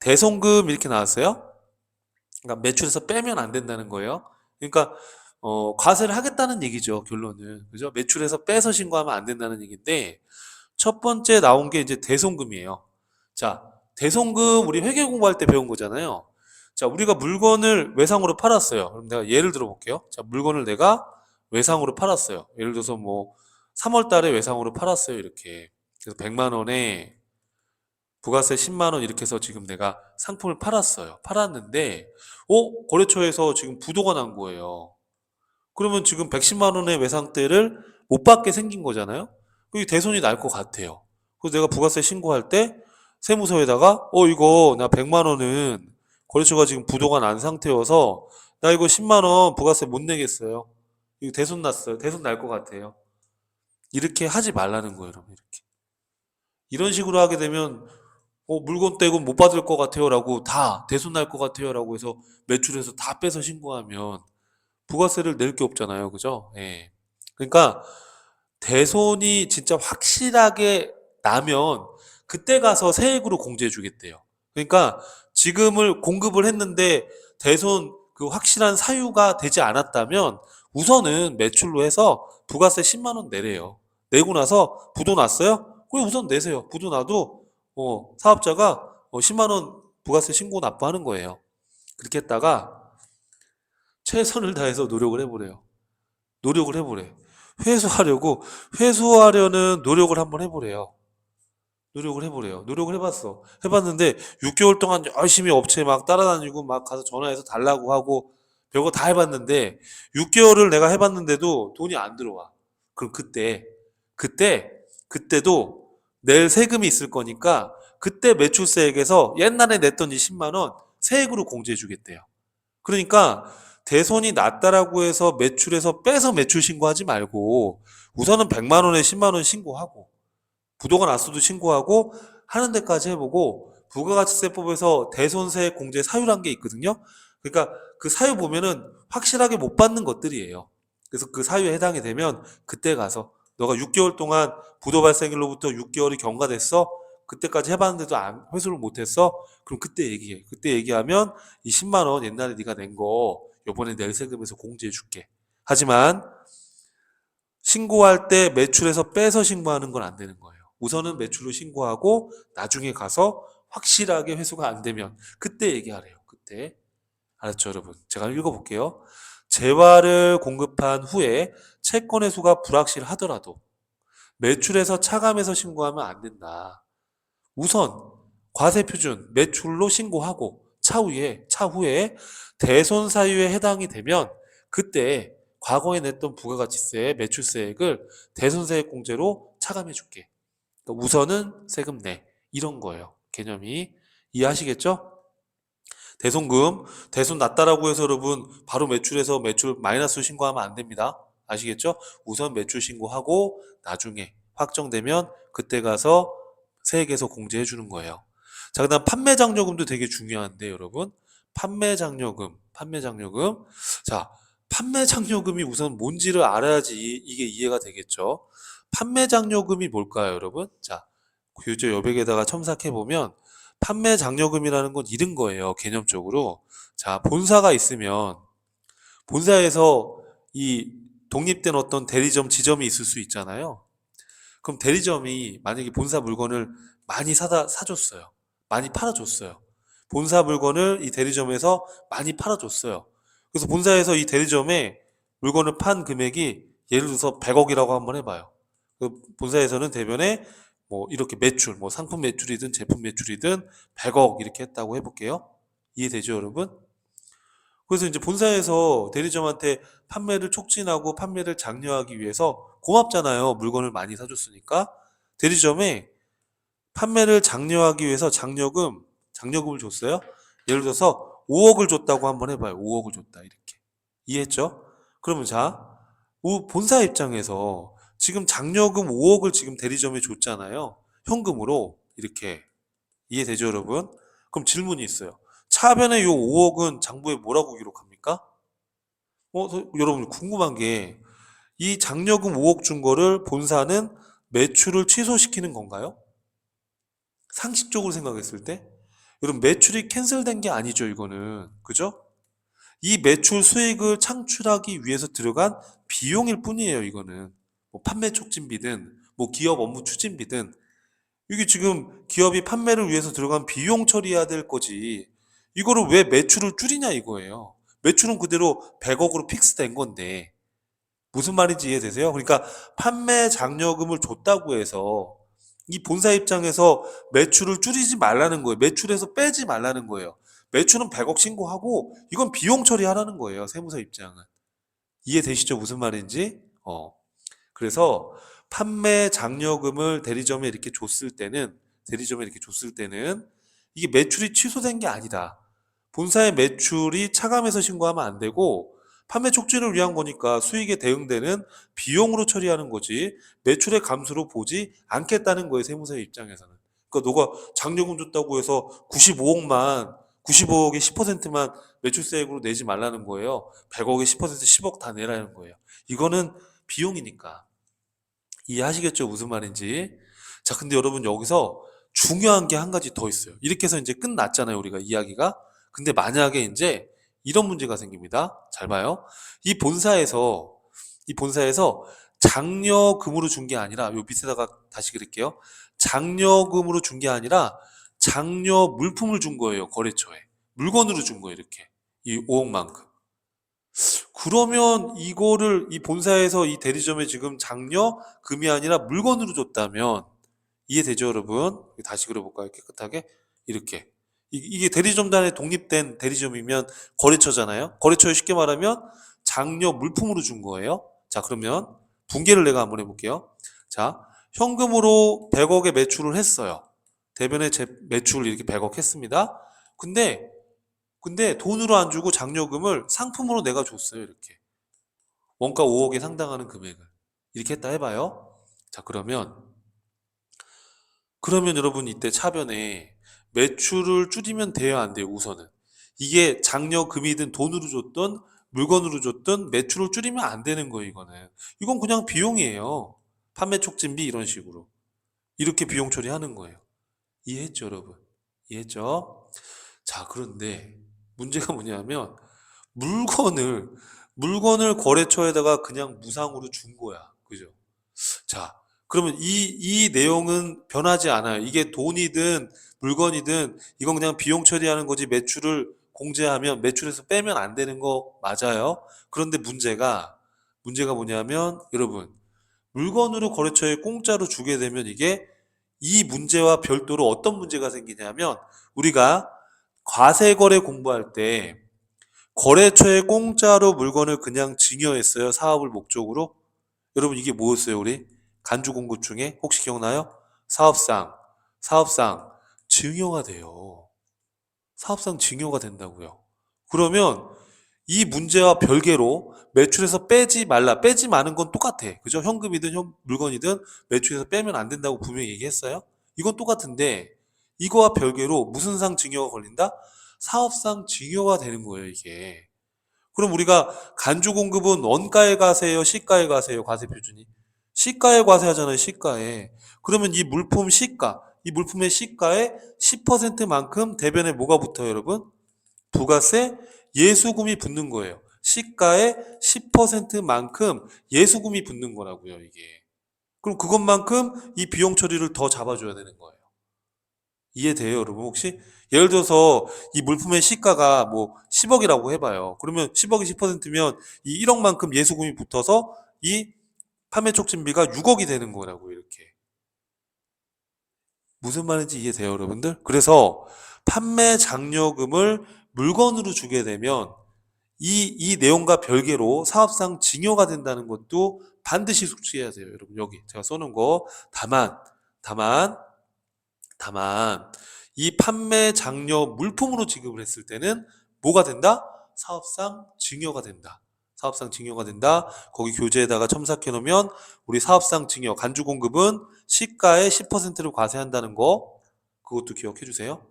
대송금 이렇게 나왔어요. 그러니까 매출에서 빼면 안 된다는 거예요. 그러니까 과세를 하겠다는 얘기죠, 결론은. 그죠? 매출에서 빼서 신고하면 안 된다는 얘기인데 첫 번째 나온 게 이제 대손금이에요. 자, 대손금 우리 회계 공부할 때 배운 거잖아요. 자, 우리가 물건을 외상으로 팔았어요. 그럼 내가 예를 들어 볼게요. 자, 물건을 내가 외상으로 팔았어요. 예를 들어서 뭐 3월 달에 외상으로 팔았어요. 이렇게. 그래서 100만 원에 부가세 10만 원 이렇게 해서 지금 내가 상품을 팔았어요. 팔았는데 거래처에서 지금 부도가 난 거예요. 그러면 지금 110만 원의 외상대를 못 받게 생긴 거잖아요. 그게 대손이 날 것 같아요. 그래서 내가 부가세 신고할 때 세무서에다가 이거 나 100만 원은 거래처가 지금 부도가 난 상태여서 나 이거 10만 원 부가세 못 내겠어요. 이거 대손 났어요. 대손 날 것 같아요. 이렇게 하지 말라는 거예요, 여러분. 이렇게. 이런 식으로 하게 되면 물건 떼고 못 받을 것 같아요라고 다 대손 날 것 같아요라고 해서 매출에서 다 빼서 신고하면 부가세를 낼 게 없잖아요. 그죠? 예. 그러니까 대손이 진짜 확실하게 나면 그때 가서 세액으로 공제해 주겠대요. 그러니까 지금을 공급을 했는데 대손 그 확실한 사유가 되지 않았다면 우선은 매출로 해서 부가세 10만 원 내래요. 내고 나서 부도 났어요? 그럼 우선 내세요. 부도 나도 사업자가 10만 원 부가세 신고 납부하는 거예요. 그렇게 했다가 최선을 다해서 노력을 해보래요. 노력을 해보래. 회수하려고, 회수하려는 노력을 한번 해보래요. 노력을 해보래요. 노력을 해봤어. 해봤는데 6개월 동안 열심히 업체 막 따라다니고 막 가서 전화해서 달라고 하고 별거 다 해봤는데 6개월을 내가 해봤는데도 돈이 안 들어와. 그럼 그때, 그때도 낼 세금이 있을 거니까 그때 매출세액에서 옛날에 냈던 이 10만 원 세액으로 공제해 주겠대요. 그러니까 대손이 낮다라고 해서 매출에서 빼서 매출 신고하지 말고 우선은 100만 원에 10만 원 신고하고 부도가 났어도 신고하고 하는 데까지 해보고 부가가치세법에서 대손세 공제 사유란 게 있거든요. 그러니까 그 사유 보면은 확실하게 못 받는 것들이에요. 그래서 그 사유에 해당이 되면 그때 가서 너가 6개월 동안 부도 발생일로부터 6개월이 경과됐어? 그때까지 해봤는데도 회수를 못했어? 그럼 그때 얘기해. 그때 얘기하면 이 10만 원 옛날에 네가 낸 거 요번에 낼 세금에서 공제해 줄게. 하지만 신고할 때 매출에서 빼서 신고하는 건 안 되는 거예요. 우선은 매출로 신고하고 나중에 가서 확실하게 회수가 안 되면 그때 얘기하래요. 그때. 알았죠, 여러분? 제가 읽어볼게요. 재화를 공급한 후에 채권의 수가 불확실하더라도 매출에서 차감해서 신고하면 안 된다. 우선 과세표준 매출로 신고하고 차후에 대손 사유에 해당이 되면 그때 과거에 냈던 부가가치세 매출세액을 대손세액 공제로 차감해 줄게. 그러니까 우선은 세금 내. 이런 거예요. 개념이. 이해하시겠죠? 대손금, 대손 낮다라고 해서 여러분 바로 매출에서 매출 마이너스 신고하면 안 됩니다. 아시겠죠? 우선 매출 신고하고 나중에 확정되면 그때 가서 세액에서 공제해 주는 거예요. 자, 그다음 판매 장려금도 되게 중요한데 여러분. 판매 장려금. 자, 판매 장려금이 우선 뭔지를 알아야지 이게 이해가 되겠죠. 판매 장려금이 뭘까요, 여러분? 자, 교재 여백에다가 첨삭해 보면 판매 장려금이라는 건 이런 거예요, 개념적으로. 자, 본사가 있으면 본사에서 이 독립된 어떤 대리점, 지점이 있을 수 있잖아요. 그럼 대리점이 만약에 본사 물건을 많이 사줬어요. 많이 팔아줬어요. 본사 물건을 이 대리점에서 많이 팔아줬어요. 그래서 본사에서 이 대리점에 물건을 판 금액이 예를 들어서 100억이라고 한번 해봐요. 그 본사에서는 대변에 뭐 이렇게 매출, 뭐 상품 매출이든 제품 매출이든 100억 이렇게 했다고 해볼게요. 이해되죠, 여러분? 그래서 이제 본사에서 대리점한테 판매를 촉진하고 판매를 장려하기 위해서 고맙잖아요. 물건을 많이 사줬으니까. 대리점에 판매를 장려하기 위해서 장려금을 줬어요. 예를 들어서 5억을 줬다고 한번 해봐요. 5억을 줬다. 이렇게. 이해했죠? 그러면 자, 본사 입장에서 지금 장려금 5억을 지금 대리점에 줬잖아요. 현금으로. 이렇게. 이해되죠, 여러분? 그럼 질문이 있어요. 차변에 요 5억은 장부에 뭐라고 기록합니까? 여러분 궁금한 게 이 장려금 5억 준 거를 본사는 매출을 취소시키는 건가요? 상식적으로 생각했을 때? 여러분 매출이 캔슬된 게 아니죠, 이거는. 그죠? 이 매출 수익을 창출하기 위해서 들어간 비용일 뿐이에요, 이거는. 뭐 판매 촉진비든, 뭐 기업 업무 추진비든, 이게 지금 기업이 판매를 위해서 들어간 비용 처리해야 될 거지. 이거를 왜 매출을 줄이냐 이거예요. 매출은 그대로 100억으로 픽스된 건데. 무슨 말인지 이해되세요? 그러니까 판매 장려금을 줬다고 해서 이 본사 입장에서 매출을 줄이지 말라는 거예요. 매출에서 빼지 말라는 거예요. 매출은 100억 신고하고 이건 비용 처리하라는 거예요. 세무사 입장은. 이해되시죠? 무슨 말인지? 그래서 판매 장려금을 대리점에 이렇게 줬을 때는 이게 매출이 취소된 게 아니다. 본사의 매출이 차감해서 신고하면 안 되고 판매 촉진을 위한 거니까 수익에 대응되는 비용으로 처리하는 거지 매출의 감소로 보지 않겠다는 거예요. 세무사의 입장에서는. 그러니까 너가 장려금 줬다고 해서 95억의 10%만 매출세액으로 내지 말라는 거예요. 100억의 10% 10억 다 내라는 거예요. 이거는 비용이니까. 이해하시겠죠? 무슨 말인지. 자, 근데 여러분 여기서 중요한 게 한 가지 더 있어요. 이렇게 해서 이제 끝났잖아요, 우리가 이야기가. 근데 만약에 이제 이런 문제가 생깁니다. 잘 봐요. 이 본사에서, 이 본사에서 장려금으로 준 게 아니라, 요 밑에다가 다시 그릴게요. 장려금으로 준 게 아니라 장려 물품을 준 거예요, 거래처에. 물건으로 준 거예요, 이렇게. 이 5억만큼. 그러면 이거를 이 본사에서 이 대리점에 지금 장려금이 아니라 물건으로 줬다면 이해되죠, 여러분? 다시 그려볼까요? 깨끗하게 이렇게 이게 대리점단에 독립된 대리점이면 거래처잖아요. 거래처에 쉽게 말하면 장려 물품으로 준 거예요. 자, 그러면 분개를 내가 한번 해볼게요. 자, 현금으로 100억의 매출을 했어요. 대변에 제 매출을 이렇게 100억 했습니다. 근데 돈으로 안 주고 장려금을 상품으로 내가 줬어요, 이렇게. 원가 5억에 상당하는 금액을. 이렇게 했다 해봐요. 자, 그러면 여러분 이때 차변에 매출을 줄이면 돼요, 안 돼요, 우선은. 이게 장려금이든 돈으로 줬든 물건으로 줬든 매출을 줄이면 안 되는 거예요, 이거는. 이건 그냥 비용이에요. 판매 촉진비 이런 식으로. 이렇게 비용 처리하는 거예요. 이해했죠, 여러분? 이해했죠? 자, 그런데 문제가 뭐냐면 물건을 물건을 거래처에다가 그냥 무상으로 준 거야. 그죠? 자, 그러면 이 내용은 변하지 않아요. 이게 돈이든 물건이든 이건 그냥 비용 처리하는 거지 매출을 공제하면 매출에서 빼면 안 되는 거 맞아요. 그런데 문제가 뭐냐면 여러분 물건으로 거래처에 공짜로 주게 되면 이게 이 문제와 별도로 어떤 문제가 생기냐면 우리가 과세거래 공부할 때 거래처에 공짜로 물건을 그냥 증여했어요. 사업을 목적으로. 여러분 이게 뭐였어요, 우리? 간주 공급 중에 혹시 기억나요? 사업상, 사업상 증여가 돼요. 사업상 증여가 된다고요. 그러면 이 문제와 별개로 매출에서 빼지 말라. 빼지 마는 건 똑같아. 그죠? 현금이든 물건이든 매출에서 빼면 안 된다고 분명히 얘기했어요. 이건 똑같은데 이거와 별개로 무슨 상 증여가 걸린다? 사업상 증여가 되는 거예요, 이게. 그럼 우리가 간주 공급은 원가에 가세요, 시가에 가세요, 과세 표준이? 시가에 과세하잖아요, 시가에. 그러면 이 물품의 시가의 10%만큼 대변에 뭐가 붙어요, 여러분? 부가세 예수금이 붙는 거예요. 시가의 10%만큼 예수금이 붙는 거라고요, 이게. 그럼 그것만큼 이 비용 처리를 더 잡아줘야 되는 거예요. 이해돼요, 여러분? 혹시? 예를 들어서 이 물품의 시가가 뭐 10억이라고 해봐요. 그러면 10억이 10%면 이 1억만큼 예수금이 붙어서 이 판매 촉진비가 6억이 되는 거라고, 이렇게. 무슨 말인지 이해돼요, 여러분들? 그래서 판매 장려금을 물건으로 주게 되면 이 내용과 별개로 사업상 증여가 된다는 것도 반드시 숙지해야 돼요, 여러분. 여기 제가 써놓은 거. 다만, 다만, 이 판매 장려 물품으로 지급을 했을 때는 뭐가 된다? 사업상 증여가 된다. 사업상 증여가 된다. 거기 교재에다가 첨삭해 놓으면 우리 사업상 증여, 간주 공급은 시가의 10%를 과세한다는 거, 그것도 기억해 주세요.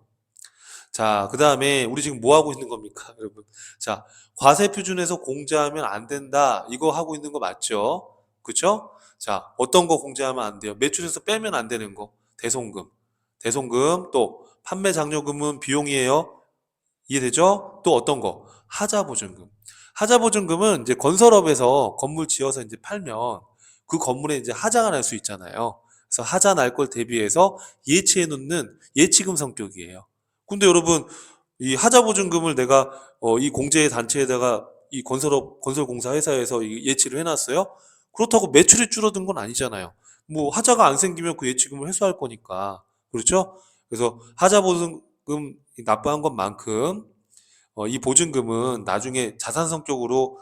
자, 그 다음에 우리 지금 뭐 하고 있는 겁니까, 여러분? 자, 과세 표준에서 공제하면 안 된다. 이거 하고 있는 거 맞죠? 그쵸? 자, 어떤 거 공제하면 안 돼요? 매출에서 빼면 안 되는 거. 대손금. 또 판매 장려금은 비용이에요. 이해되죠? 또 어떤 거? 하자보증금. 하자보증금은 이제 건설업에서 건물 지어서 이제 팔면 그 건물에 이제 하자가 날 수 있잖아요. 그래서 하자 날 걸 대비해서 예치해 놓는 예치금 성격이에요. 근데 여러분, 이 하자보증금을 내가 이 공제 단체에다가 이 건설공사 회사에서 예치를 해놨어요. 그렇다고 매출이 줄어든 건 아니잖아요. 뭐 하자가 안 생기면 그 예치금을 회수할 거니까. 그렇죠? 그래서 하자보증금 납부한 것만큼 이 보증금은 나중에 자산 성격으로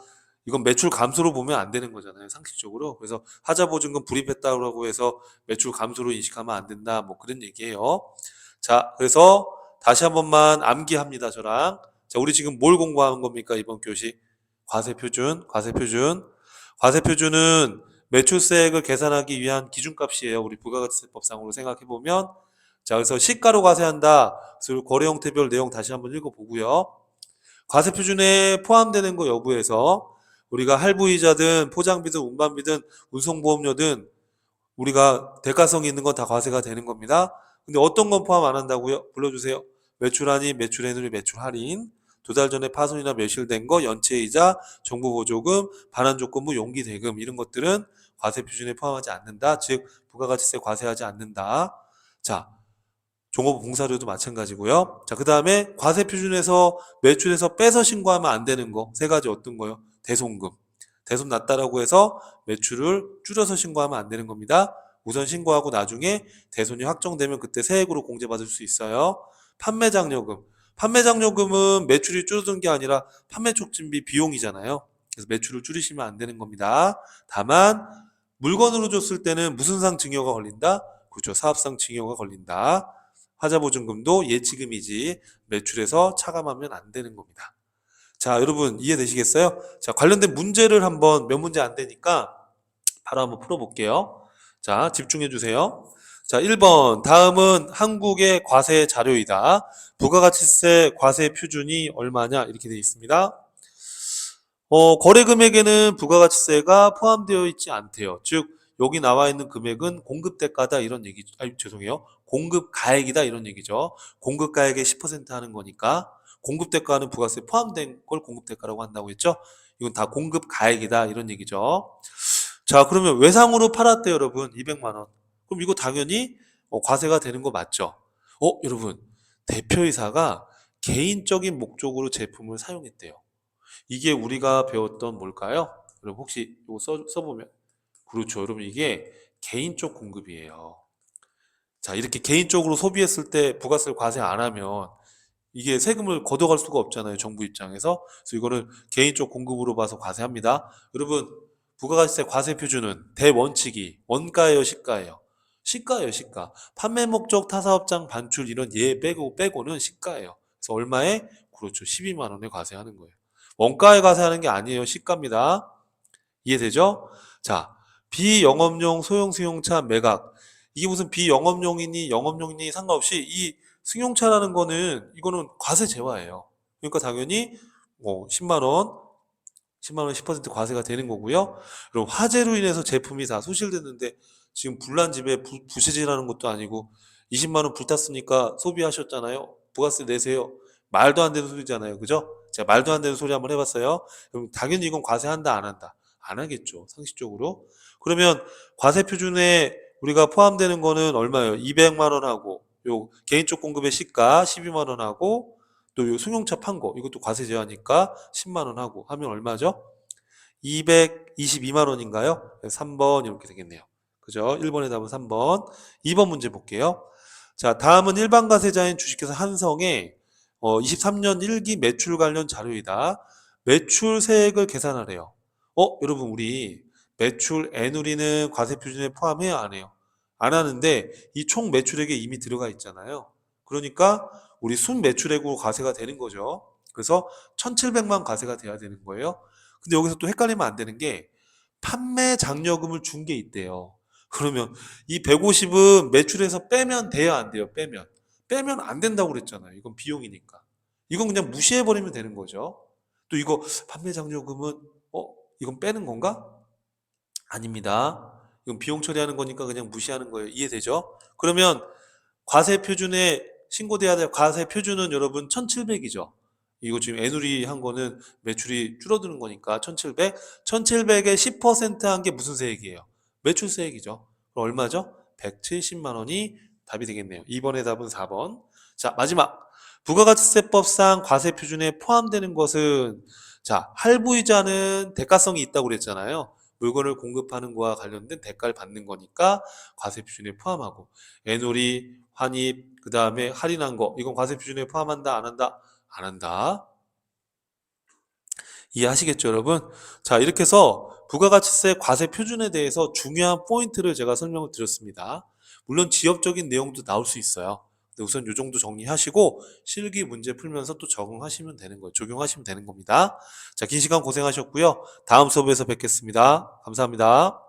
이건 매출 감소로 보면 안 되는 거잖아요, 상식적으로. 그래서 하자 보증금 불입했다고 해서 매출 감소로 인식하면 안 된다. 뭐 그런 얘기예요. 자, 그래서 다시 한 번만 암기합니다, 저랑. 자, 우리 지금 뭘 공부하는 겁니까, 이번 교시? 과세표준, 과세표준. 과세표준은 매출세액을 계산하기 위한 기준값이에요. 우리 부가가치세법상으로 생각해 보면. 자, 그래서 시가로 과세한다. 그래서 거래 형태별 내용 다시 한번 읽어보고요. 과세표준에 포함되는 거 여부에서 우리가 할부이자든 포장비든 운반비든 운송보험료든 우리가 대가성이 있는 건 다 과세가 되는 겁니다. 근데 어떤 건 포함 안 한다고요? 불러주세요. 매출하니, 매출해누리, 매출할인, 두 달 전에 파손이나 매실된 거, 연체이자, 정부보조금, 반환조건부, 용기대금 이런 것들은 과세표준에 포함하지 않는다. 즉 부가가치세 과세하지 않는다. 자, 종업봉사료도 마찬가지고요. 자, 그 다음에 과세표준에서 매출에서 빼서 신고하면 안 되는 거 세 가지 어떤 거요? 대손금. 대손 났다라고 해서 매출을 줄여서 신고하면 안 되는 겁니다. 우선 신고하고 나중에 대손이 확정되면 그때 세액으로 공제받을 수 있어요. 판매장려금. 판매장려금은 매출이 줄어든 게 아니라 판매 촉진비 비용이잖아요. 그래서 매출을 줄이시면 안 되는 겁니다. 다만 물건으로 줬을 때는 무슨 상 증여가 걸린다? 그렇죠. 사업상 증여가 걸린다. 하자보증금도 예치금이지 매출에서 차감하면 안 되는 겁니다. 자, 여러분 이해되시겠어요? 자, 관련된 문제를 한번 몇 문제 안 되니까 바로 한번 풀어볼게요. 자, 집중해 주세요. 자, 1번. 다음은 한국의 과세 자료이다. 부가가치세 과세 표준이 얼마냐? 이렇게 되어 있습니다. 거래 금액에는 부가가치세가 포함되어 있지 않대요. 즉, 여기 나와 있는 금액은 공급 대가다 이런 얘기죠. 죄송해요. 공급 가액이다 이런 얘기죠. 공급 가액의 10% 하는 거니까 공급 대가는 부가세 포함된 걸 공급 대가라고 한다고 했죠. 이건 다 공급 가액이다 이런 얘기죠. 자, 그러면 외상으로 팔았대요, 여러분. 200만 원. 그럼 이거 당연히 과세가 되는 거 맞죠? 여러분. 대표이사가 개인적인 목적으로 제품을 사용했대요. 이게 우리가 배웠던 뭘까요? 여러분 혹시 이거 써보면 그렇죠. 여러분 이게 개인적 공급이에요. 자, 이렇게 개인적으로 소비했을 때 부가세를 과세 안 하면 이게 세금을 걷어갈 수가 없잖아요. 정부 입장에서. 그래서 이거를 개인적 공급으로 봐서 과세합니다. 여러분 부가가치세 과세 표준은 대원칙이 원가예요, 시가예요? 시가예요, 시가. 판매 목적 타사업장 반출 이런 예 빼고는 시가예요. 그래서 얼마에? 그렇죠. 12만 원에 과세하는 거예요. 원가에 과세하는 게 아니에요. 시가입니다. 이해되죠? 자, 비영업용 소형 승용차 매각. 이게 무슨 비영업용이니 영업용이니 상관없이 이 승용차라는 거는 이거는 과세 제외예요. 그러니까 당연히 뭐 10만 원, 10만 원 10% 과세가 되는 거고요. 그리고 화재로 인해서 제품이 다 소실됐는데 지금 불난 집에 부채질하는 것도 아니고 20만 원 불탔으니까 소비하셨잖아요. 부가세 내세요. 말도 안 되는 소리잖아요. 그죠? 제가 말도 안 되는 소리 한번 해봤어요. 그럼 당연히 이건 과세한다 안 한다? 안 하겠죠. 상식적으로. 그러면 과세 표준에 우리가 포함되는 거는 얼마예요? 200만 원하고 요 개인적 공급의 시가 12만 원하고 또 요 승용차 판 거 이것도 과세 제한이니까 10만 원 하고 하면 얼마죠? 222만 원인가요? 3번 이렇게 되겠네요. 그죠? 1번의 답은 3번. 2번 문제 볼게요. 자, 다음은 일반 과세자인 주식회사 한성의 23년 1기 매출 관련 자료이다. 매출세액을 계산하래요. 여러분 우리 매출 애누리는 과세 표준에 포함해야 안 해요? 안 하는데 이 총 매출액에 이미 들어가 있잖아요. 그러니까 우리 순 매출액으로 과세가 되는 거죠. 그래서 1,700만 과세가 돼야 되는 거예요. 근데 여기서 또 헷갈리면 안 되는 게 판매 장려금을 준 게 있대요. 그러면 이 150은 매출에서 빼면 돼요, 안 돼요? 빼면 안 된다고 그랬잖아요. 이건 비용이니까. 이건 그냥 무시해 버리면 되는 거죠. 또 이거 판매 장려금은 이건 빼는 건가? 아닙니다. 이건 비용 처리하는 거니까 그냥 무시하는 거예요. 이해되죠? 그러면 과세 표준에 신고돼야 될 과세 표준은 여러분 1,700이죠. 이거 지금 애누리 한 거는 매출이 줄어드는 거니까 1700, 1700에 10%한 게 무슨 세액이에요? 매출세액이죠. 그럼 얼마죠? 170만 원이 답이 되겠네요. 2번의 답은 4번. 자, 마지막. 부가가치세법상 과세표준에 포함되는 것은 자, 할부이자는 대가성이 있다고 그랬잖아요. 물건을 공급하는 거와 관련된 대가를 받는 거니까 과세표준에 포함하고 애놀이, 환입, 그 다음에 할인한 거 이건 과세표준에 포함한다 안 한다? 안 한다. 이해하시겠죠, 여러분? 자, 이렇게 해서 부가가치세 과세 표준에 대해서 중요한 포인트를 제가 설명을 드렸습니다. 물론 지역적인 내용도 나올 수 있어요. 근데 우선 이 정도 정리하시고 실기 문제 풀면서 또 적응하시면 되는 거예요. 적용하시면 되는 겁니다. 자, 긴 시간 고생하셨고요. 다음 수업에서 뵙겠습니다. 감사합니다.